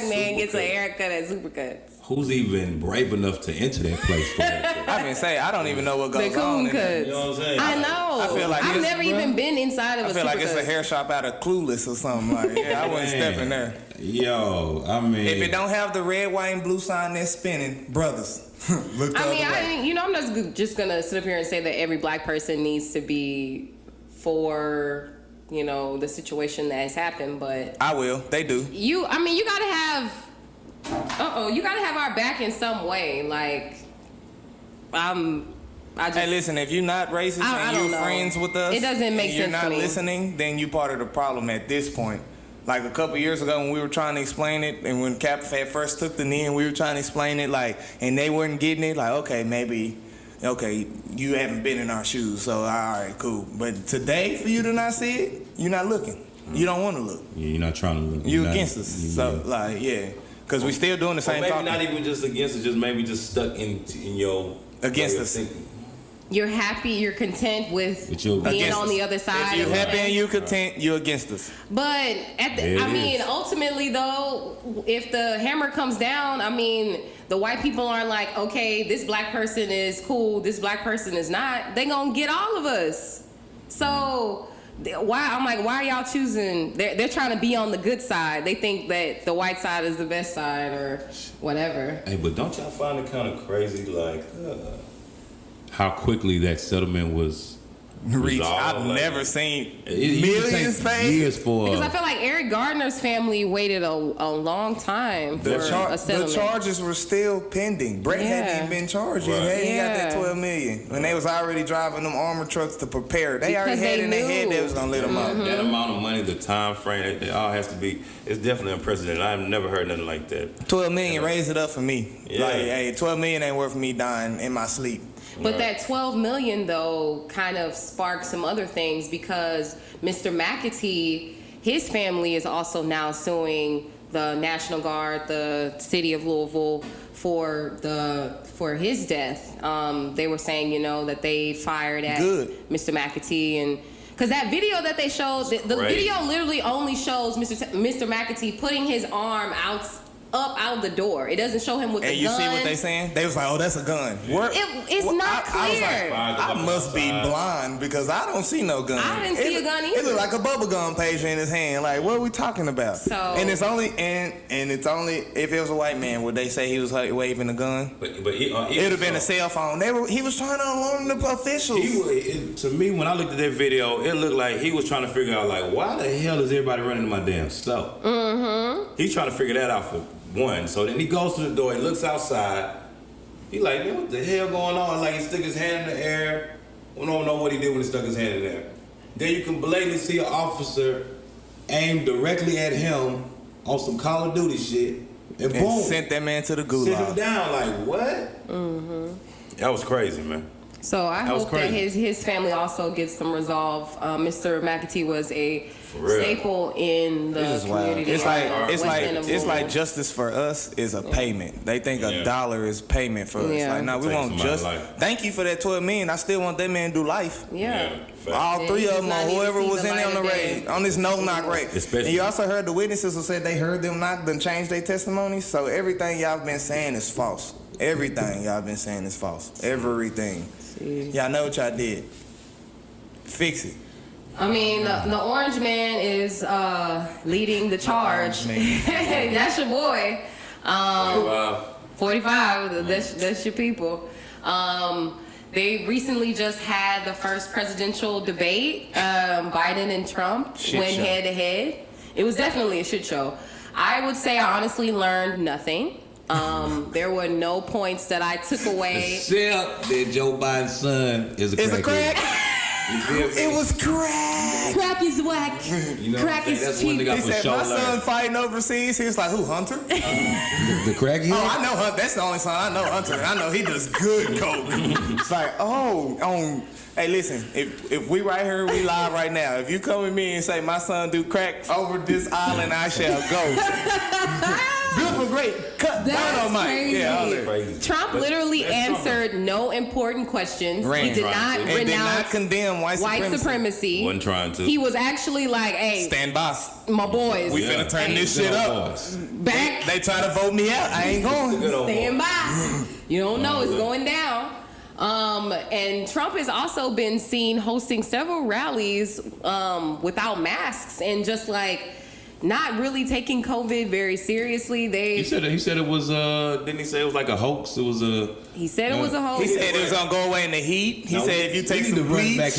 man gets a haircut at Supercuts? Who's even brave enough to enter that place for that? I don't even know what goes on in there. You know what I'm saying? I know. I feel like I've never even been inside of a Supercut. I feel like it's a hair shop out of Clueless or something. Like, I wouldn't step in there. Yo, I mean, if it don't have the red, white, and blue sign that's spinning, brothers, look the other way. I'm not just gonna sit up here and say that every black person needs to be for, the situation that has happened, but I will. They do. You gotta have. You gotta have our back in some way. Like, hey, listen, if you're not racist and you're friends with us, it doesn't make sense. You're not to me. listening, then you're part of the problem at this point. Like a couple years ago when we were trying to explain it, and when Cap first took the knee and we were trying to explain it, like, and they weren't getting it, like, okay, you haven't been in our shoes, so all right, cool. But today, for you to not see it, you're not looking. You don't want to look. Yeah, you're not trying to look. You're against us. So, like, yeah. Because we still doing the same maybe talking. Not even just against it, just maybe just stuck in your... Against us. Thinking. You're happy, you're content with being on the other side. If you're happy and you're content, you're against us. But, ultimately, though, if the hammer comes down, the white people aren't like, okay, this black person is cool, this black person is not. They gonna get all of us. So... why are y'all choosing? They're trying to be on the good side. They think that the white side is the best side or whatever. Hey, but don't y'all find it kind of crazy, like how quickly that settlement was reached? I've never seen millions paid. Because I feel like Eric Gardner's family waited a long time for a settlement. The charges were still pending. Brett hadn't even been charged yet. He got that $12 million. When they was already driving them armored trucks to prepare. They already had in their head they was going to let them out. That amount of money, the time frame, it all has to be, it's definitely unprecedented. I've never heard nothing like that. $12 million, raise it up for me. Yeah. Like, hey, $12 million ain't worth me dying in my sleep. But that $12 million, though, kind of sparked some other things because Mr. McAtee, his family is also now suing the National Guard, the city of Louisville, for his death. They were saying, that they fired at Mr. McAtee, and because that video that they showed, the video literally only shows Mr. McAtee putting his arm up out the door. It doesn't show him with the gun. And you see what they saying? They was like, oh, that's a gun. It's not clear. I was like, I must be blind because I don't see no gun. I didn't see a gun either. It looked like a bubblegum pager in his hand. Like, what are we talking about? And it's only if it was a white man, would they say he was waving a gun? But it would have been a cell phone. He was trying to alarm the officials. To me, when I looked at that video, it looked like he was trying to figure out, like, why the hell is everybody running to my damn store? Mm-hmm. He's trying to figure that out for one. So then he goes to the door, he looks outside. He like, man, what the hell going on? Like, he stuck his hand in the air. We don't know what he did when he stuck his hand in there. Then you can blatantly see an officer aim directly at him on some Call of Duty shit. And boom. Sent that man to the gulag. Sent him down. Like, what? Mm-hmm. That was crazy, man. So I hope that his family also gets some resolve. Mr. McAtee was a staple in the community. It's like justice for us is a payment. They think $1 is payment for us. Like, no, we want just. Thank you for that $12 million. I still want that man to do life. Yeah. All three of them, not or even whoever see was the in there on light the of raid, day. on this no-knock raid. Especially- And you also heard the witnesses who said they heard them knock, then changed their testimonies. So everything y'all been saying is false. Everything y'all been saying is false. Everything. Y'all know what y'all did. Fix it. I mean, the orange man is leading the charge. That's your boy. 45. That's your people. They recently just had the first presidential debate. Biden and Trump went head to head. It was definitely a shit show. I would say I honestly learned nothing. There were no points that I took away. Except that Joe Biden's son is a crackhead. Is a crack? It was crack. Crack is whack. You know, Crack is that's one cheap. thing I He for said, sure my son learned. fighting overseas. He was like, who, Hunter? The crackhead? Oh, I know Hunter. That's the only son I know, Hunter. And I know he does good coke. It's like, hey, listen, if we right here, we live right now. If you come with me and say my son do crack over this island, I shall go. Beautiful, great. Cut down on Mike. crazy. Yeah, all that. Crazy. Trump literally answered no important questions. Ran. He did not And did not renounce condemn white supremacy. Wasn't trying to. He was actually like, hey, Stand by. my boys, We finna turn this shit up. back, They try to vote me out. I ain't going. stand by. You don't know, it's going down. And Trump has also been seen hosting several rallies without masks and just like not really taking COVID very seriously. He said it was didn't he say it was like a hoax? It was a He said it was a hoax. He said it was gonna go away in the heat. He said if you take he need some to run bleach. back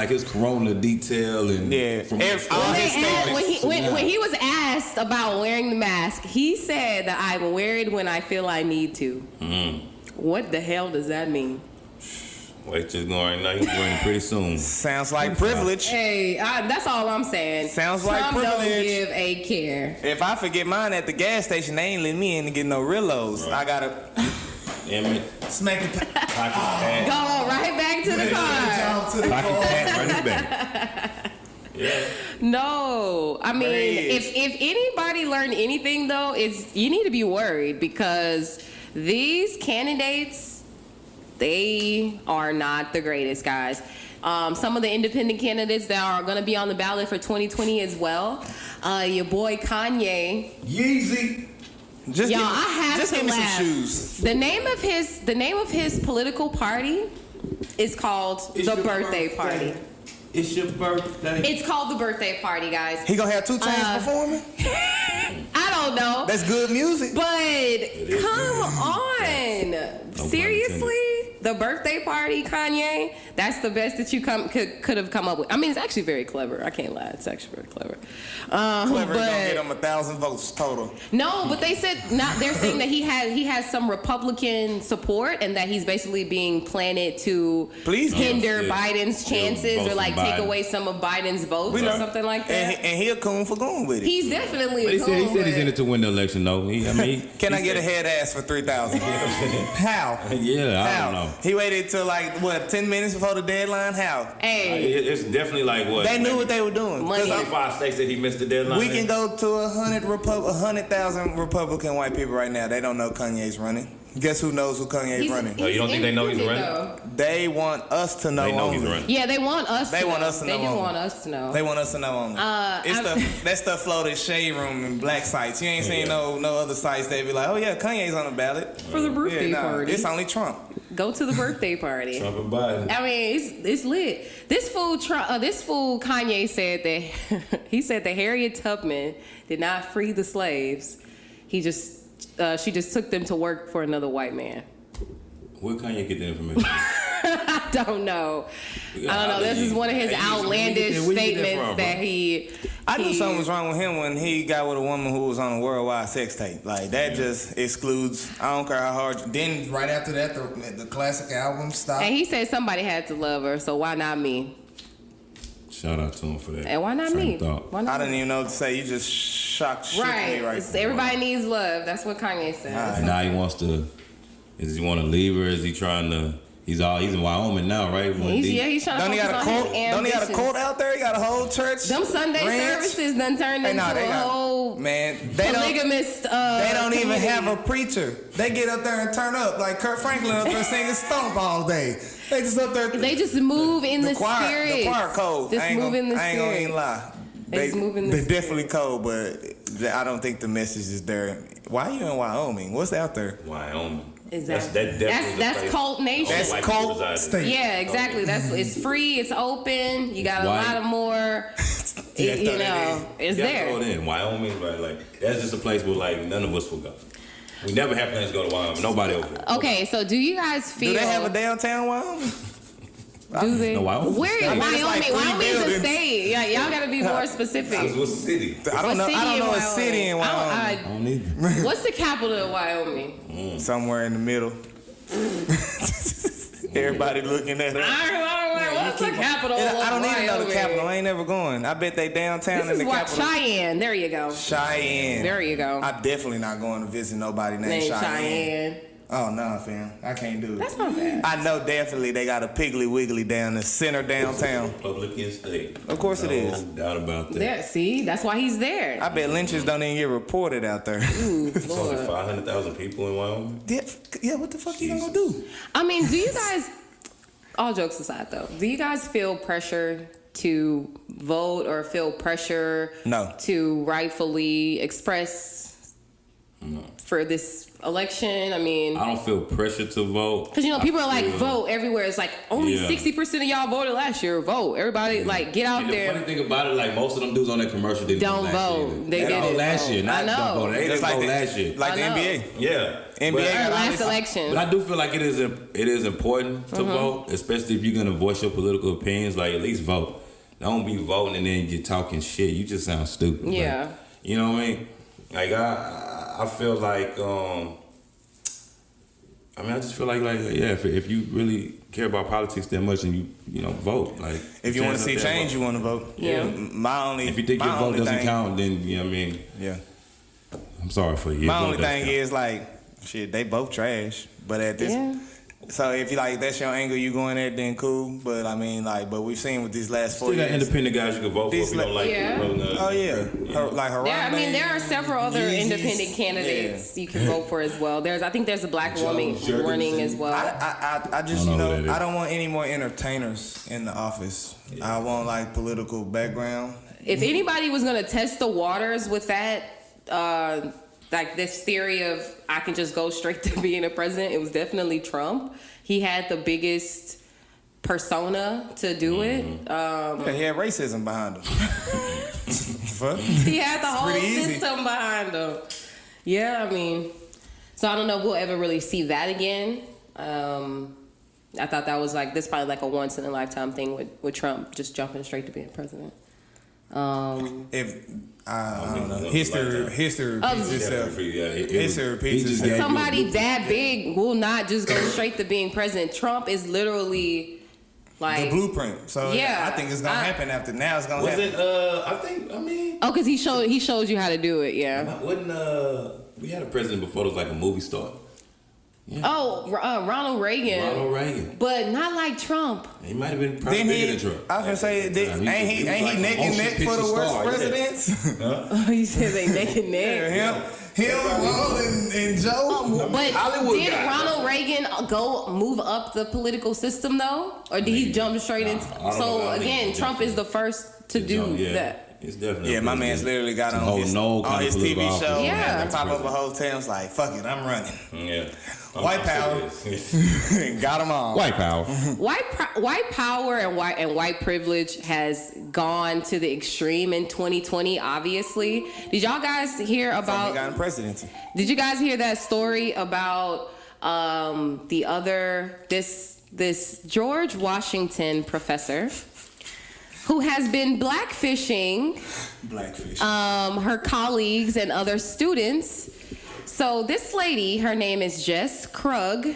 his corona detail and Yeah. from All his statements. When he was asked about wearing the mask, he said that I will wear it when I feel I need to. What the hell does that mean? wait, just going right now. He's wearing it pretty soon. Sounds like privilege. Hey, that's all I'm saying. Sounds like Trump don't privilege. give a care. If I forget mine at the gas station, they ain't letting me in to get no Rillos. I gotta smack the Pocket pad. Go right back to the car. Pocket pad right in the back. Yeah. No, I mean, Yes. if anybody learned anything though, it's you need to be worried because these candidates, they are not the greatest, guys. Some of the independent candidates that are going to be on the ballot for 2020 as well. Your boy Kanye. Yeezy. Just Y'all, give me, I have just to give me laugh. some shoes. The name of his political party is called It's the your Birthday birthday. Party. It's your birthday. It's called the Birthday Party, guys. He gonna have 2 Chainz performing? I don't know. That's good music. But come on. pun Seriously? The birthday party, Kanye? That's the best that you could have come up with. I mean, it's actually very clever. I can't lie. It's actually very clever. Clever but, gonna get him 1,000 votes total. no, but they said they're saying that he has some Republican support and that he's basically being planted to Please hinder Yeah. Biden's chances vote or like for take Biden. away some of Biden's votes We or know. something like that. And he a coon for going with it. He's definitely But he a said coon, he's in it to win the election though. Can I get a head ass for 3,000? How? Yeah, I How? don't know. He waited till like what 10 minutes before the deadline? How? Hey, It's definitely like what? They knew what they were doing. Money. 'Cause 35 states that he missed the deadline. we can go to 100,000 Republican white people right now. They don't know Kanye's running. Guess who knows who Kanye's running? Oh, you don't think they know he's running? though. They want us to know. They know only. he's running. Yeah, they want us. They to want know. us to They know do only. want us to know. They want us to know only. That stuff floated shade room and black sites. You ain't seen no other sites. They be like, oh yeah, Kanye's on the ballot For the birthday party. It's only Trump. Go to the birthday party. Trump and Biden. I mean, it's lit. This fool Kanye said that he said that Harriet Tubman did not free the slaves. She just took them to work for another white man. Where Kanye get the information? I don't know. This is one of his outlandish statements that he. I knew something was wrong with him when he got with a woman who was on a worldwide sex tape. Like that just excludes. I don't care how hard. Then right after that, the classic album stopped. And he said somebody had to love her, so why not me? Shout out to him for that. And why not Train me? of thought. Why not I me? didn't even know what to say. You just shocked shit Right. me right It's- everybody needs love. That's what Kanye said. All right. Now he wants to. Is he want to leave her? Is he trying to He's in Wyoming now, right? He's trying to Don't he focus got a on cult? his Don't he got a ambitions. cult out there? He got a whole church. Them Sunday ranch. services done turned into a whole polygamist. They don't even community. have a preacher. They get up there and turn up like Kurt Franklin up there singing Stomp all day. They just up there. They just move in the spirit. The choir cold. Just move in the I ain't gonna spirit. even lie. They just move in the They spirit. definitely cold, but I don't think the message is there. Why are you in Wyoming? What's out there? Wyoming. Exactly. That's cult nation. That's White cult people reside state. Yeah, exactly. It's free. It's open. You got a white. lot of more. Yeah, you throw that know, it's Yeah, there. throw it in. Wyoming, right? Like that's just a place where like none of us will go. We never have plans to go to Wyoming. Nobody over there. Okay, so do you guys feel? Do they have a downtown Wyoming? Do they? No, Wyoming. Where in I mean, it's like Wyoming? 3 Wyoming's a buildings. state. Yeah, y'all gotta be more specific. What's the city? I don't know. What I don't city know in a city in Wyoming. I don't either. What's the capital of Wyoming? Somewhere in the middle. Everybody looking at her. What's the capital of I don't even know the Wyoming? capital. I ain't never going. I bet they downtown This in is the what capital. Cheyenne. There you go. Cheyenne. There you go. I'm definitely not going to visit nobody named Named Cheyenne. Cheyenne. Oh no, fam. I can't do it. That's not bad. I know definitely they got a Piggly Wiggly down the center downtown. Republican state. Of course it is. No doubt about that. There, see, that's why he's there. I bet lynchers don't even get reported out there. Ooh, It's only Lord. 500,000 people in Wyoming. Yeah, what the fuck you gonna go do? I mean, do you guys, all jokes aside though, do you guys feel pressure to vote or feel pressure No. to rightfully express for this election? I mean, I don't feel pressure to vote. because you know people are like feel- vote everywhere. It's like only Yeah. 60% of y'all voted last year. Vote, everybody, like get out And the there. funny thing about it, like most of them dudes on that commercial didn't Don't vote. vote. They didn't didn't vote last vote. year. Not I know. don't vote. They didn't vote the, last year. like the I know. NBA. Yeah. NBA But- got all Last these- election. But I do feel like it is important to vote, especially if you're gonna voice your political opinions. Like at least vote. Don't be voting and then you're talking shit. You just sound stupid. Yeah. Like, you know what I mean? Like I feel like I just feel like yeah, if you really care about politics that much and you know vote, like If you want to see stand up there, change, you want to vote. Yeah. My only. If you think my your vote only doesn't thing- count, then you know what I mean. Yeah. I'm sorry for you. My only thing is like, shit, they both trash. But at this, Yeah. so if you like that's your angle, you going there, then cool. But I mean, like, but we've seen with these last 4 Still got years. independent guys you can vote for if you don't like Yeah. Oh yeah, like Harambe. There, I mean, there are several other Yeezys. independent candidates you can vote for as well. I think there's a black woman Jorgensen. running as well. I just, I don't you know who know, that is. I don't want any more entertainers in the office. I want like political background. If anybody was gonna test the waters with that, like this theory of I can just go straight to being a president, it was definitely Trump. He had the biggest persona to do it. Yeah, he had racism behind him. Fuck. He had the whole pretty easy. system behind him. Yeah, I mean, so I don't know if we'll ever really see that again. I thought that was like this probably like a once in a lifetime thing with Trump just jumping straight to being president. If I don't know, history repeats itself. History repeats just itself. gave- Somebody that big will not just go straight to being president. Trump is literally like The blueprint. So Yeah, I think it's gonna happen after now. It's gonna Was happen. it? I mean, because he showed you how to do it. Yeah. wasn't we had a president before that was like a movie star. Oh, Ronald Reagan. Ronald Reagan. But not like Trump. He might have been probably Didn't bigger he? than Trump. I was gonna say, At the time. ain't he like neck a and motion neck for picture the worst star, yeah. presidents? You said they naked neck. Him, Ronald, and Joe. But Hollywood did guy. Ronald Reagan move up the political system though, or did he jump straight into? I don't know. So I think again, he Trump is the first to do that. It's definitely. Yeah, my man's literally got on his TV show. Yeah. At the top of a hotel, was like, "Fuck it, I'm running." Yeah. White power. Got them all. White power. White power and white privilege has gone to the extreme in 2020. Obviously, did y'all guys hear He about? got in presidency. Did you guys hear that story about this George Washington professor who has been blackfishing Blackfish. her colleagues and other students? So this lady, her name is Jessica Krug.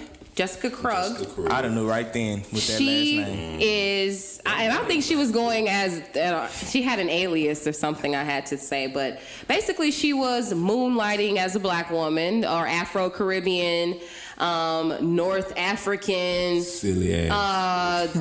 I done knew right then with that She last name. is, and I don't think she was going as, she had an alias or something, I had to say, but basically she was moonlighting as a black woman or Afro-Caribbean North African, silly ass.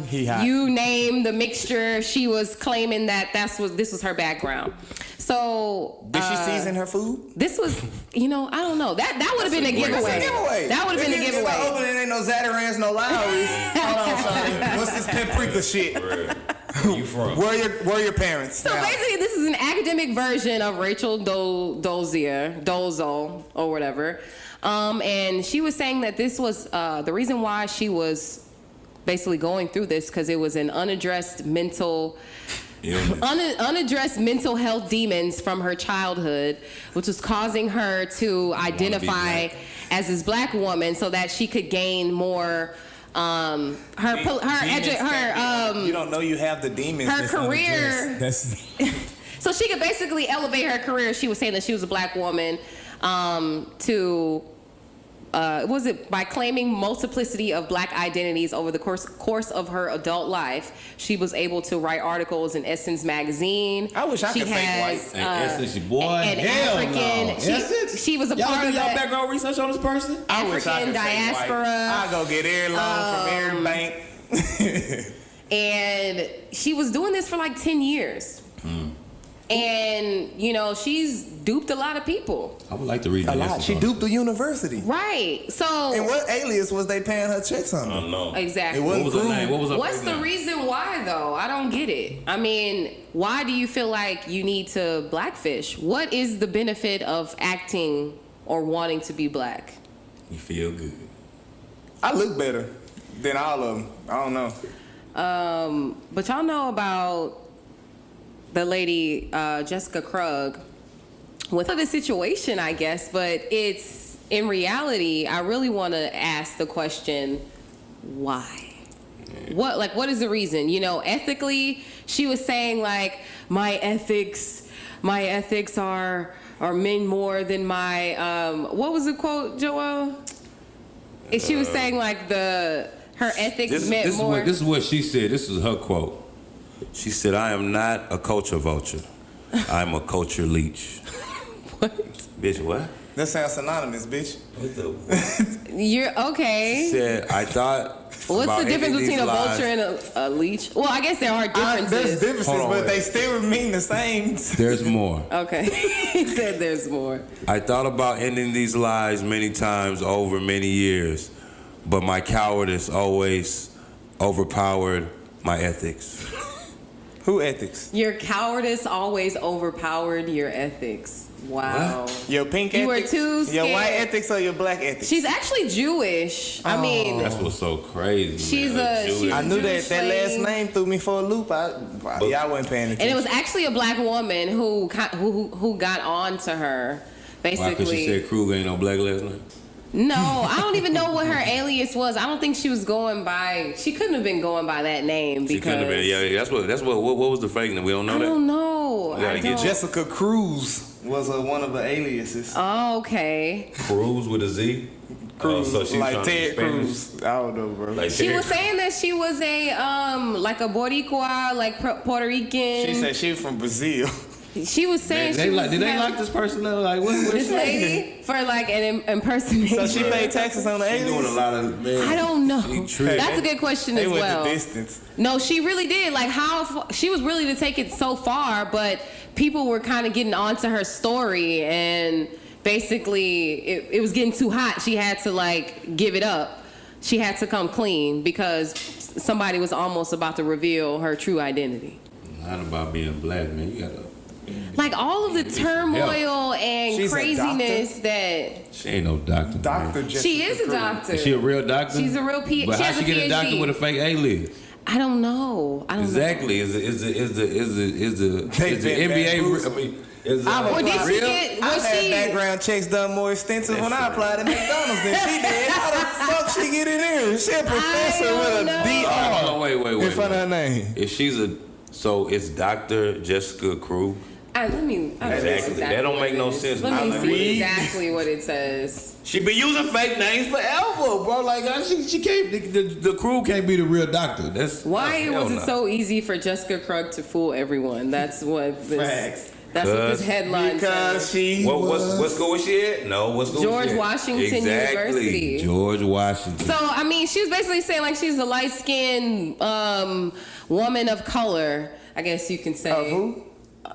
you name the mixture. She was claiming that this was her background. So did she season her food? This was, I don't know. That would have been a giveaway. That would have been a giveaway. If I open it, ain't no Zatarans, no Lowry's. Hold on, sorry. What's this paprika shit? Where you from? Where your parents? So basically, this is an academic version of Rachel Dolezal or whatever. And she was saying that this was the reason why she was basically going through this, because it was an unaddressed mental health demons from her childhood, which was causing her to identify as this black woman so that she could gain more you don't know you have the demons. Her career. So she could basically elevate her career. She was saying that she was a black woman was it by claiming multiplicity of black identities over the course of her adult life. She was able to write articles in Essence magazine. I wish I could fake white. Essence, boy, and African. No. She was a y'all part do of y'all that background research on this person. I wish I African could diaspora. I go get every loan from every bank. And she was doing this for like 10 years. And, she's duped a lot of people. I would like to read a lot. She duped the university. Right. So. And what alias was they paying her checks on? I don't know. Exactly. What was her name? What was her What's first the name? reason why, though? I don't get it. I mean, why do you feel like you need to blackfish? What is the benefit of acting or wanting to be black? You feel good. I look better than all of them. I don't know. But y'all know about the lady Jessica Krug with the situation, I guess, but it's in reality, I really want to ask the question, why? What is the reason? Ethically, she was saying like my ethics are men more than my what was the quote, Joelle? She was saying like her ethics meant more. This is what she said. This is her quote. She said, "I am not a culture vulture. I'm a culture leech." What? Bitch, what? That sounds synonymous, bitch. What the? You're okay. She said, "I thought." What's the difference between a vulture and a leech? Well, I guess there are differences. There's differences, but they still mean the same. There's more. Okay. He said there's more. I thought about ending these lies many times over many years, but my cowardice always overpowered my ethics. Who ethics? Your cowardice always overpowered your ethics. Wow. What? Your pink you ethics? You were too scared. Your white ethics or your black ethics? She's actually Jewish. I mean, that's what's so crazy. She's Jewish. I knew that last name threw me for a loop. Y'all wasn't paying attention. And it was actually a black woman who got on to her, basically. Why? Because she said Krug ain't no black last name? No, I don't even know what her alias was. I don't think she was going by. She couldn't have been going by that name because. She couldn't have been. Yeah, that's what. What was the fake name? We don't know that. I don't know. Jessica Cruz was one of the aliases. Oh, okay. Cruz with a Z. Cruz, so she's like Ted Cruz. I don't know, bro. Like she was saying that she was a like a Boricua, like Puerto Rican. She said she was from Brazil. She was saying did they like this person though? Like what this lady for like an impersonation. So she paid taxes on the alias? She doing a lot of. Man, I don't know. That's a good question as well. Went the distance. No, she really did. Like how she was really to take it so far, but people were kind of getting onto her story, and basically it was getting too hot. She had to like give it up. She had to come clean because somebody was almost about to reveal her true identity. Not about being black, man. You gotta. Like all of the turmoil and She's craziness that. She ain't no doctor. Doctor Jessica She is a doctor. Is she a real doctor? She's a real PhD. But how she get a doctor with a fake alias? I don't know. Exactly. Is the NBA? I mean, or did she get? I had background checks done more extensive when I applied at McDonald's than she did. How the fuck she get in there? She a professor with a DR wait. in front of her name. If she's so it's Dr. Jessica Krug. Exactly. That don't make no sense. Let me see exactly what it says. She been using fake names forever, bro. Like she can't. The Krug can't be the real doctor. That's why was it so easy for Jessica Krug to fool everyone? That's what this. Facts. That's what this headline because says. she What school was she at? No, what school was she George at? Washington University. George Washington. So, I mean, she was basically saying like she's a light-skinned woman of color, I guess you can say. who?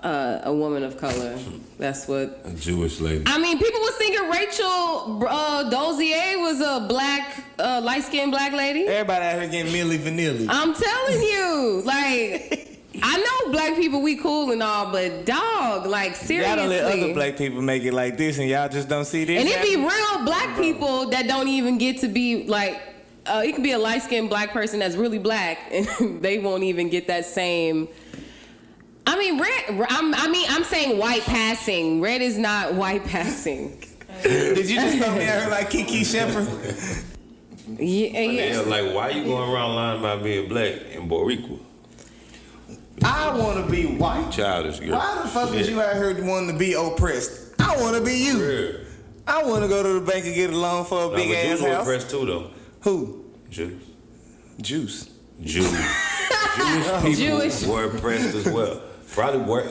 A woman of color. That's what. A Jewish lady. I mean, people was thinking Rachel Dozier was a black, light-skinned black lady. Everybody out here getting Milli Vanilli. I'm telling you, like, I know black people, we cool and all, but dog, like, seriously. Y'all don't let other black people make it like this, and y'all just don't see this. And it be real black people that don't even get to be like. It could be a light-skinned black person that's really black, and they won't even get that same. I mean, red. I'm saying white passing. Red is not white passing. Did you just come here like Kiki Shepard? Yeah. Like, why you going around lying about being black and Boricua? I want to be white. Childish girl. Why the fuck is you out here wanting to be oppressed? I want to be you. Real. I want to go to the bank and get a loan for a big ass Jews were house. oppressed too, though. Who? Jews. Juice. Jewish people Jewish. were oppressed as well. Probably were.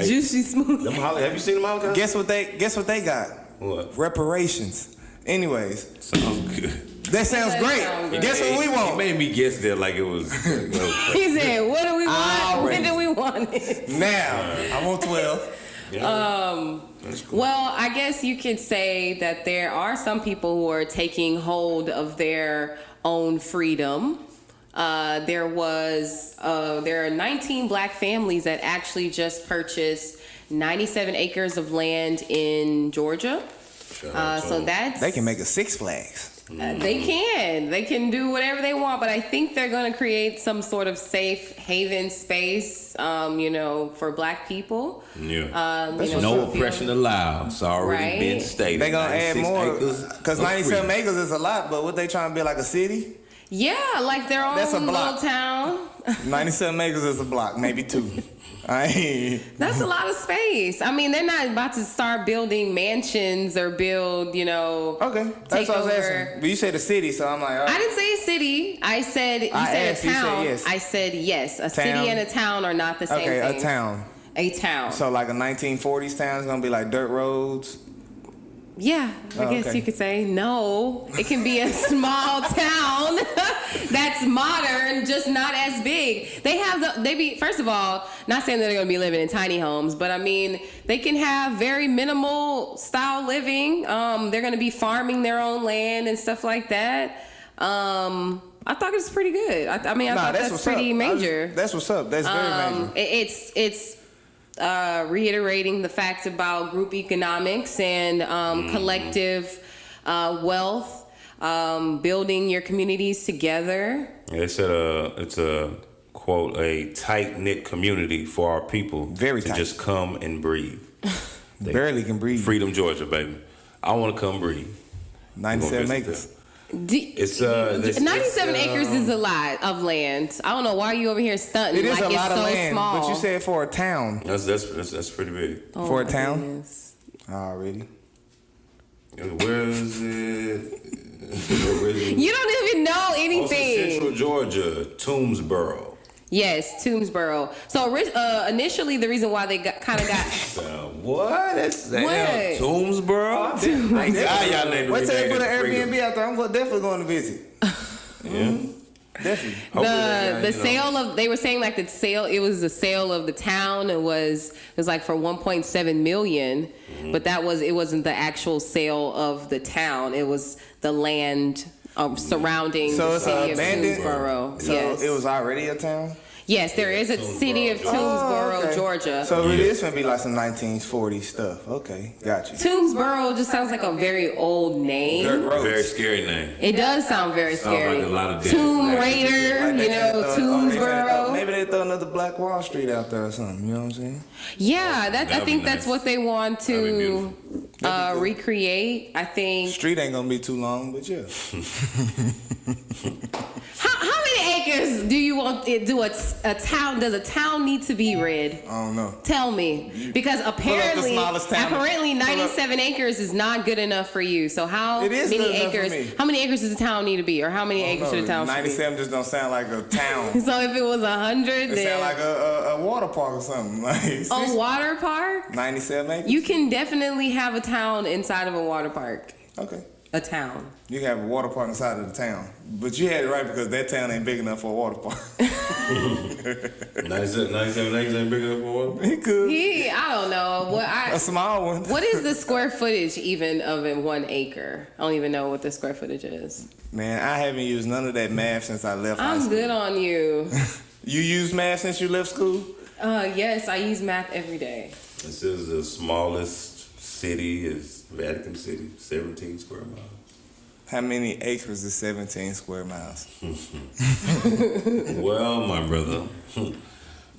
Juicy smooth. Have you seen them Holocaust? Guess what they got? What? Reparations. Anyways, Sounds good. that sounds That great. sounds great. Guess what we He want? made me guess that like it was. He said, "What do we want? When do we want it?" Now I'm on 12. That's cool. Well, I guess you could say that there are some people who are taking hold of their own freedom. There are 19 black families that actually just purchased 97 acres of land in Georgia. So that's They can make a Six Flags. They can do whatever they want, but I think they're going to create some sort of safe haven space, for black people. Yeah. No oppression allowed. It's already Right. been stated. They gonna add 96 more acres because of 97 freedom. acres is a lot. But what they trying to be like a city? Yeah, like their own That's a little block. town. 97 acres is a block, maybe 2. That's a lot of space. I mean, they're not about to start building mansions or build, Okay, that's take what I was over. asking. But you said a city, so I'm like, all I right. didn't say a city. I said I said asked, a you said town. yes. I said yes. A Town. city and a town are not the same Okay, thing. a town. A town. So like a 1940s town is gonna be like dirt roads. Yeah, I guess okay. you could say no. It can be a small town that's modern, just not as big. First of all, not saying that they're going to be living in tiny homes, but I mean, they can have very minimal style living. They're going to be farming their own land and stuff like that. I thought it was pretty good. I thought that's pretty major. That's what's up. That's very major. It's reiterating the fact about group economics and collective wealth, building your communities together. They said it's a quote, a tight knit community for our people Very to tight. just come and breathe. They Barely can breathe. Freedom, Georgia, baby. I want to come breathe. 97 We're gonna acres. visit that. 97 acres is a lot of land. I don't know why you over here stunting It is like a it's lot of so land, small. but you said for a town. That's pretty big. Oh, for a my town? goodness. Already. Where is it? Where is it? You don't even know Also anything. Central Georgia, Toomsboro. Yes, Toomsboro. So initially, the reason why they kind of got What? That's What? Toomsboro? Thank God y'all named Wait till they put an Freedom. Airbnb out there. I'm definitely going to visit. Yeah. Definitely. the sale of they were saying like the sale it was the sale of the town. It was like for 1.7 million, but it wasn't the actual sale of the town. It was the land surrounding So the it's city of abandoned. Toomsboro. So Yes. it was already a town. Yes, there is a city of Toomsboro, okay. Georgia. So it is gonna be like some 1940s stuff. Okay, got you. Toomsboro just sounds like a very old name. Dirt roads. Very scary name. It does sound very Sounds scary. like a lot of dead. Tomb Like Raider, they finna throw- Toomsboro. Maybe they throw another Black Wall Street out there or something. You know what I'm saying? Yeah, I That'd think be that's nice. what they want That'd be to beautiful. recreate. I think. Street ain't gonna be too long, but yeah. How many acres Do you want it? A town? Does a town need to be red? I don't know. Tell me, because apparently, smallest town. 97 acres is not good enough for you. So how It is many good enough for acres? me. How many acres does a town need to be, or how many acres should a town be? 97 just don't sound like a town. So if it was 100, It then sound like a water park or something. Like a water park. 97 acres. You can definitely have a town inside of a water park. Okay. A town. You can have a water park inside of the town, but you had it right because that town ain't big enough for a water park. 97 acres ain't big enough for water. He could. I don't know A small one. What is the square footage even of a 1 acre? I don't even know what the square footage is. Man, I haven't used none of that math since I left high I'm school. good on you. You used math since you left school? Yes, I use math every day. This is the smallest city is Vatican City, 17 square miles. How many acres is 17 square miles? Well, my brother,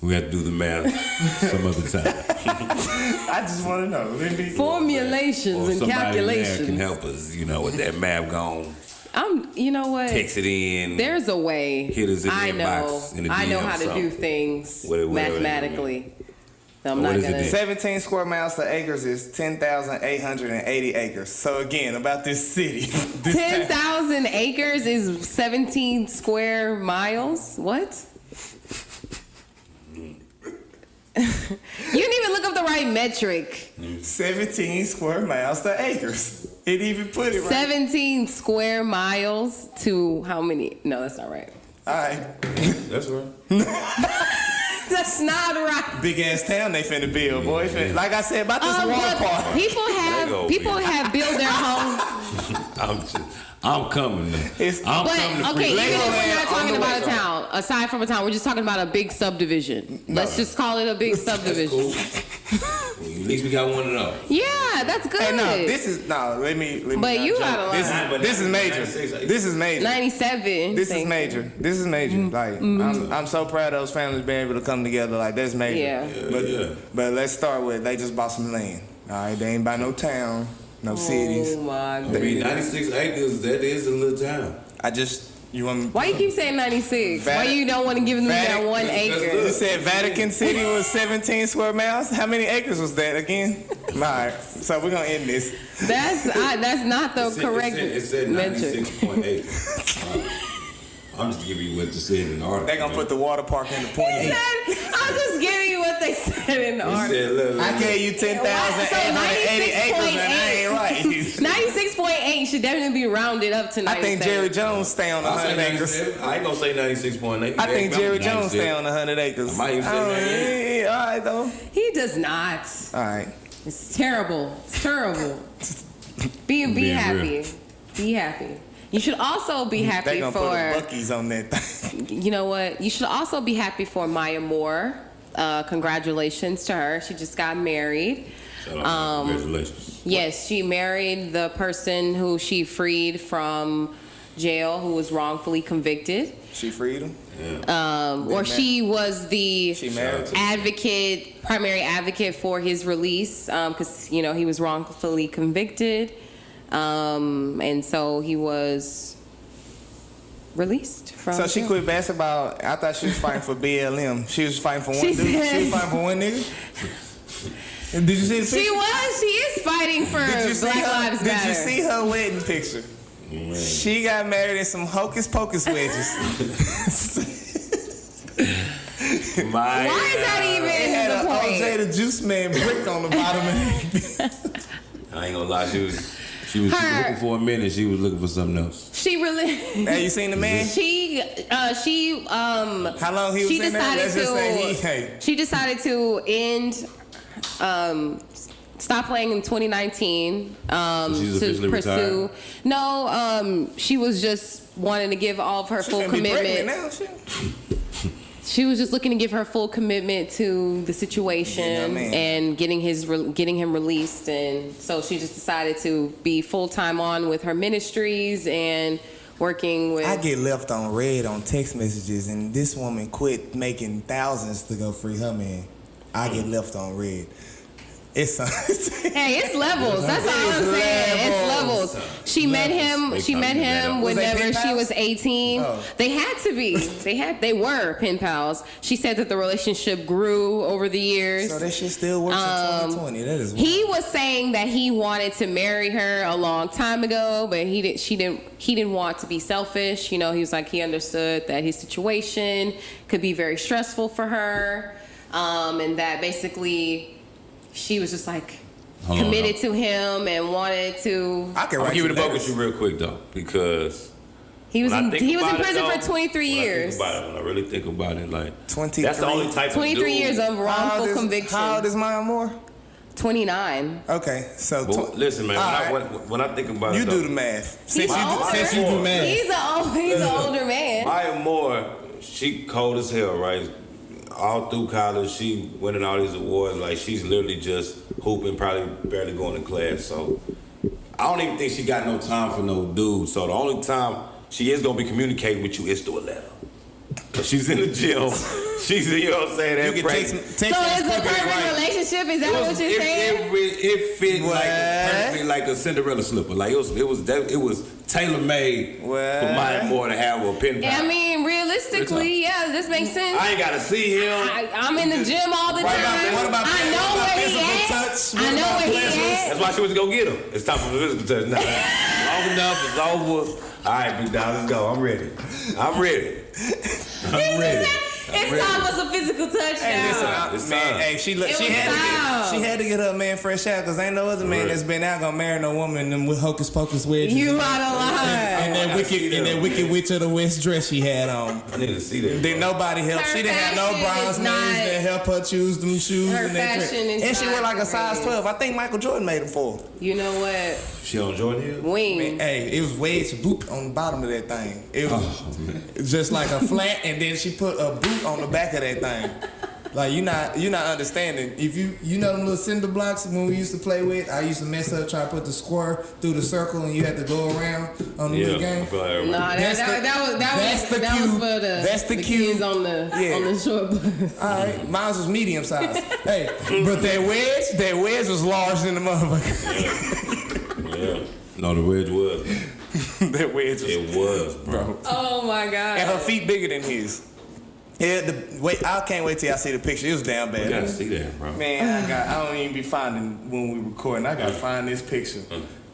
we have to do the math some other time. I just want to know. Formulations Or and somebody calculations. there can help us, with that math gone. You know what? Text it in. There's a way. Hit us in the I know. inbox, in the I know DM how to do something. things Whatever mathematically. So I'm What not is it gonna. then? 17 square miles to acres is 10,880 acres. So again, about this city. This town. 10,000 acres is 17 square miles. What? You didn't even look up the right metric. 17 square miles to acres. It even put it right. 17 square miles to how many? No, that's not right. All right. That's right. That's not right. Big ass town they finna build, boy. Like I said about this water But park. people have built their homes. I'm coming. I'm But coming to okay, even free. if we're not on talking the about way. a town, aside from a town, we're just talking about a big subdivision. Let's just call it a big subdivision. Cool. At least we got one of those. Yeah, that's good. Hey, no, let me. But you not got a joke. lot. This is major. This is major. 97. This is Thank major. This is major. Like I'm so proud of those families being able to come together. Like that's major. Yeah. But let's start with they just bought some land. All right, they ain't buy no town, no cities. Oh my I god. mean, 96 acres, that is a little town. You want me? Why you keep saying 96? Why you don't want to give them that 1 You acre? said Vatican City was 17 square miles. How many acres was that again? All right, so we're gonna end this. That's not the correct It said metric. 96.8. I'm just giving you what it said in the article. They're gonna put the water park in the He 0.8. said, I'm just giving you what they said in the He article. said, look, I gave you 10,880 acres and I ain't right. 96.8 should definitely be rounded up to 97. I think Jerry Jones stay on I'll say 100 acres. 97. I ain't gonna say 96.8. I think Jerry Jones stay on 100 acres. I might even say Yeah, all right though. He does not. All right. It's terrible. It's terrible. Be Being happy. real. Be happy. You should also be They happy gonna put a for. Buc-ee's on that thing. You know what? You should also be happy for Maya Moore. Congratulations to her. She just got married. Shout out, congratulations. Yes, she married the person who she freed from jail, who was wrongfully convicted. She freed him. Or she was the She married him. primary advocate for his release, because he was wrongfully convicted, and so he was released from. So she jail. quit basketball. I thought she was fighting for BLM. She was fighting for one She dude. said- She was fighting for one nigga. Did you see the picture? She is fighting for Did you see Black her? Lives Matter. Did you see her wedding picture? Man. She got married in some hocus pocus wedges. My, Why is that They even had the an OJ point? the Juice Man brick on the bottom of it. I ain't gonna lie, she was looking for a minute. She was looking for something else. She really. Hey, you seen the man? How long he was in there? Let's just say she decided to end, stop playing in 2019. she's officially retired? No, she was just wanting to give all of her full commitment. Now, shit. She was just looking to give her full commitment to the situation and getting him released, and so she just decided to be full time on with her ministries and working with. I get left on red on text messages, and this woman quit making thousands to go free her man. I get left on red. It's Hey, it's levels. That's all I'm saying. It's levels. She met him. She met him whenever she was 18. Oh. They had to be. They were pen pals. She said that the relationship grew over the years. So that shit still works in 2020. That is wild. He was saying that he wanted to marry her a long time ago, but he didn't want to be selfish. You know, he was like, he understood that his situation could be very stressful for her, and that basically she was just like committed to him and wanted to. I'll give it a buck with you real quick though, because he was in prison for 23 years. When I really think about it, like 23. That's the only type of 23 years of wrongful conviction. How old is Maya Moore? 29. Okay, so listen, man. When I think about you it, do the math. Since you do math, he's an older man. Maya Moore, she cold as hell, right? All through college, she winning all these awards. Like, she's literally just hooping, probably barely going to class. So I don't even think she got no time for no dude. So the only time she is gonna be communicating with you is through a letter. Cause she's in the gym. She's, you know what I'm saying? You can take so it's a perfect relationship. Is that what you're saying? It fit like perfectly like a Cinderella slipper. Like it was tailor made for Maya Moore to have a pen pal. I mean, realistically, yeah, this makes sense. I ain't gotta see him. I'm in the gym all the time. What about I know where he at. I know where he at. That's why she was gonna get him. It's time for the physical touch. Nah, long enough. It's over. All right, big dog, let's go. I'm ready. It's time for some physical touch now. Hey, she had to get her man fresh out, because ain't no other man that's been out gonna marry no woman and with hocus pocus wedges. You out of line. And that wicked witch of the West dress she had on. I need to see that. Did nobody help? She didn't have no bronze nails that help her choose them shoes. Her and that fashion is and she went like a size 12. I think Michael Jordan made them for her. You know what? She on Jordan Hill? Wings. Hey, it was wedge boot on the bottom of that thing. It was just like a flat, and then she put a boot on the back of that thing. Like, you're not understanding. If you know them little cinder blocks when we used to play with, I used to mess up, try to put the square through the circle, and you had to go around on the new game. That's the kids on the short bus. All right, mine was medium size. Hey, but that wedge was large than the motherfucker. Yeah. No, the wedge was. That wedge was, bro. Oh my God. And her feet bigger than his. Yeah, I can't wait till y'all see the picture. It was damn bad. You gotta see that, bro. Man, I don't even be finding when we recording. I gotta find this picture.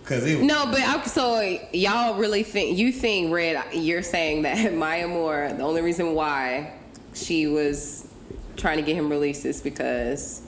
Cause it was so y'all really think Red, you're saying that Maya Moore, the only reason why she was trying to get him released is because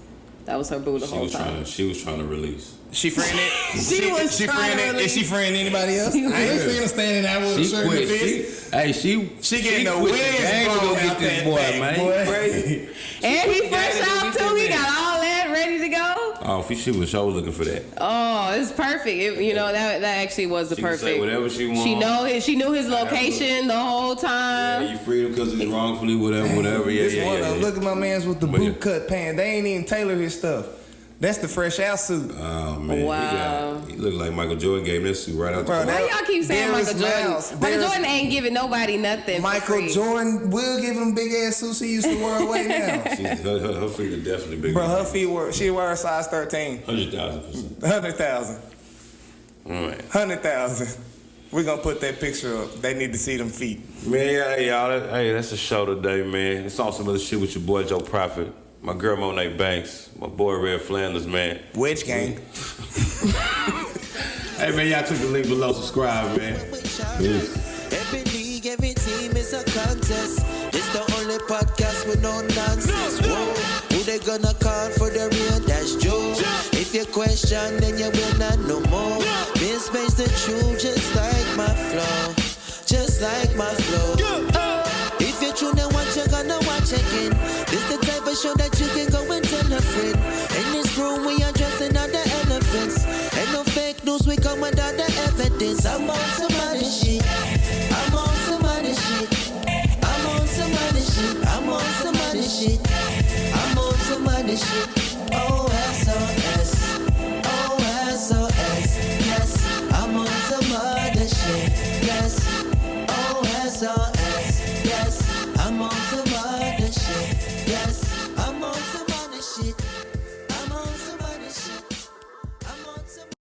that was her boo the whole time. She was trying to release. She friend it? She Is she friend anybody else? I ain't seen her standing out with a shirt and fist. She getting a wig go get this boy, man. Crazy. And he fresh out too. He got all that ready to go. Oh, she was looking for that. Oh, it's perfect. That actually was the perfect. She can say whatever she wants. She knew his location the whole time. Yeah, you freed him because it's wrongfully, whatever. Yeah. Look at my man's with the boot cut pants. They ain't even tailor his stuff. That's the fresh out suit. Oh, man. Wow. He looked like Michael Jordan gave that suit right out the Why y'all keep saying Michael Jordan? Michael Jordan ain't giving nobody nothing. Michael Jordan will give him big ass suits he used to wear away now. Her feet are definitely bigger. Bro, her feet she wear a size 13. 100,000%. 100,000. All right. 100,000. We're gonna put that picture up. They need to see them feet. Man, y'all. Hey, that's a show today, man. It's on some other shit with your boy Joe Prophet. My girl Monet Banks, my boy Red Flanders, man. Wedge gang. Hey man, y'all click the link below, subscribe, man. Peace. Every league, every team is a contest. It's the only podcast with no nonsense. Whoa, who they gonna call for the real Dash Joe? If you question, then you will not know more. This space the truth, just like my flow. Just like my flow. If you tune and watch, you're gonna watch again. This the type of show that you can go and tell a friend. In this room, we are dressing all the elephants. Ain't no fake news, we come with all the evidence. I'm on some other shit. I'm on some other shit. I'm on some other shit. I'm on some other shit. I'm on some other shit. OSOS. OSOS. Yes, I'm on some other shit. Yes, OSOS. Yes, I'm on some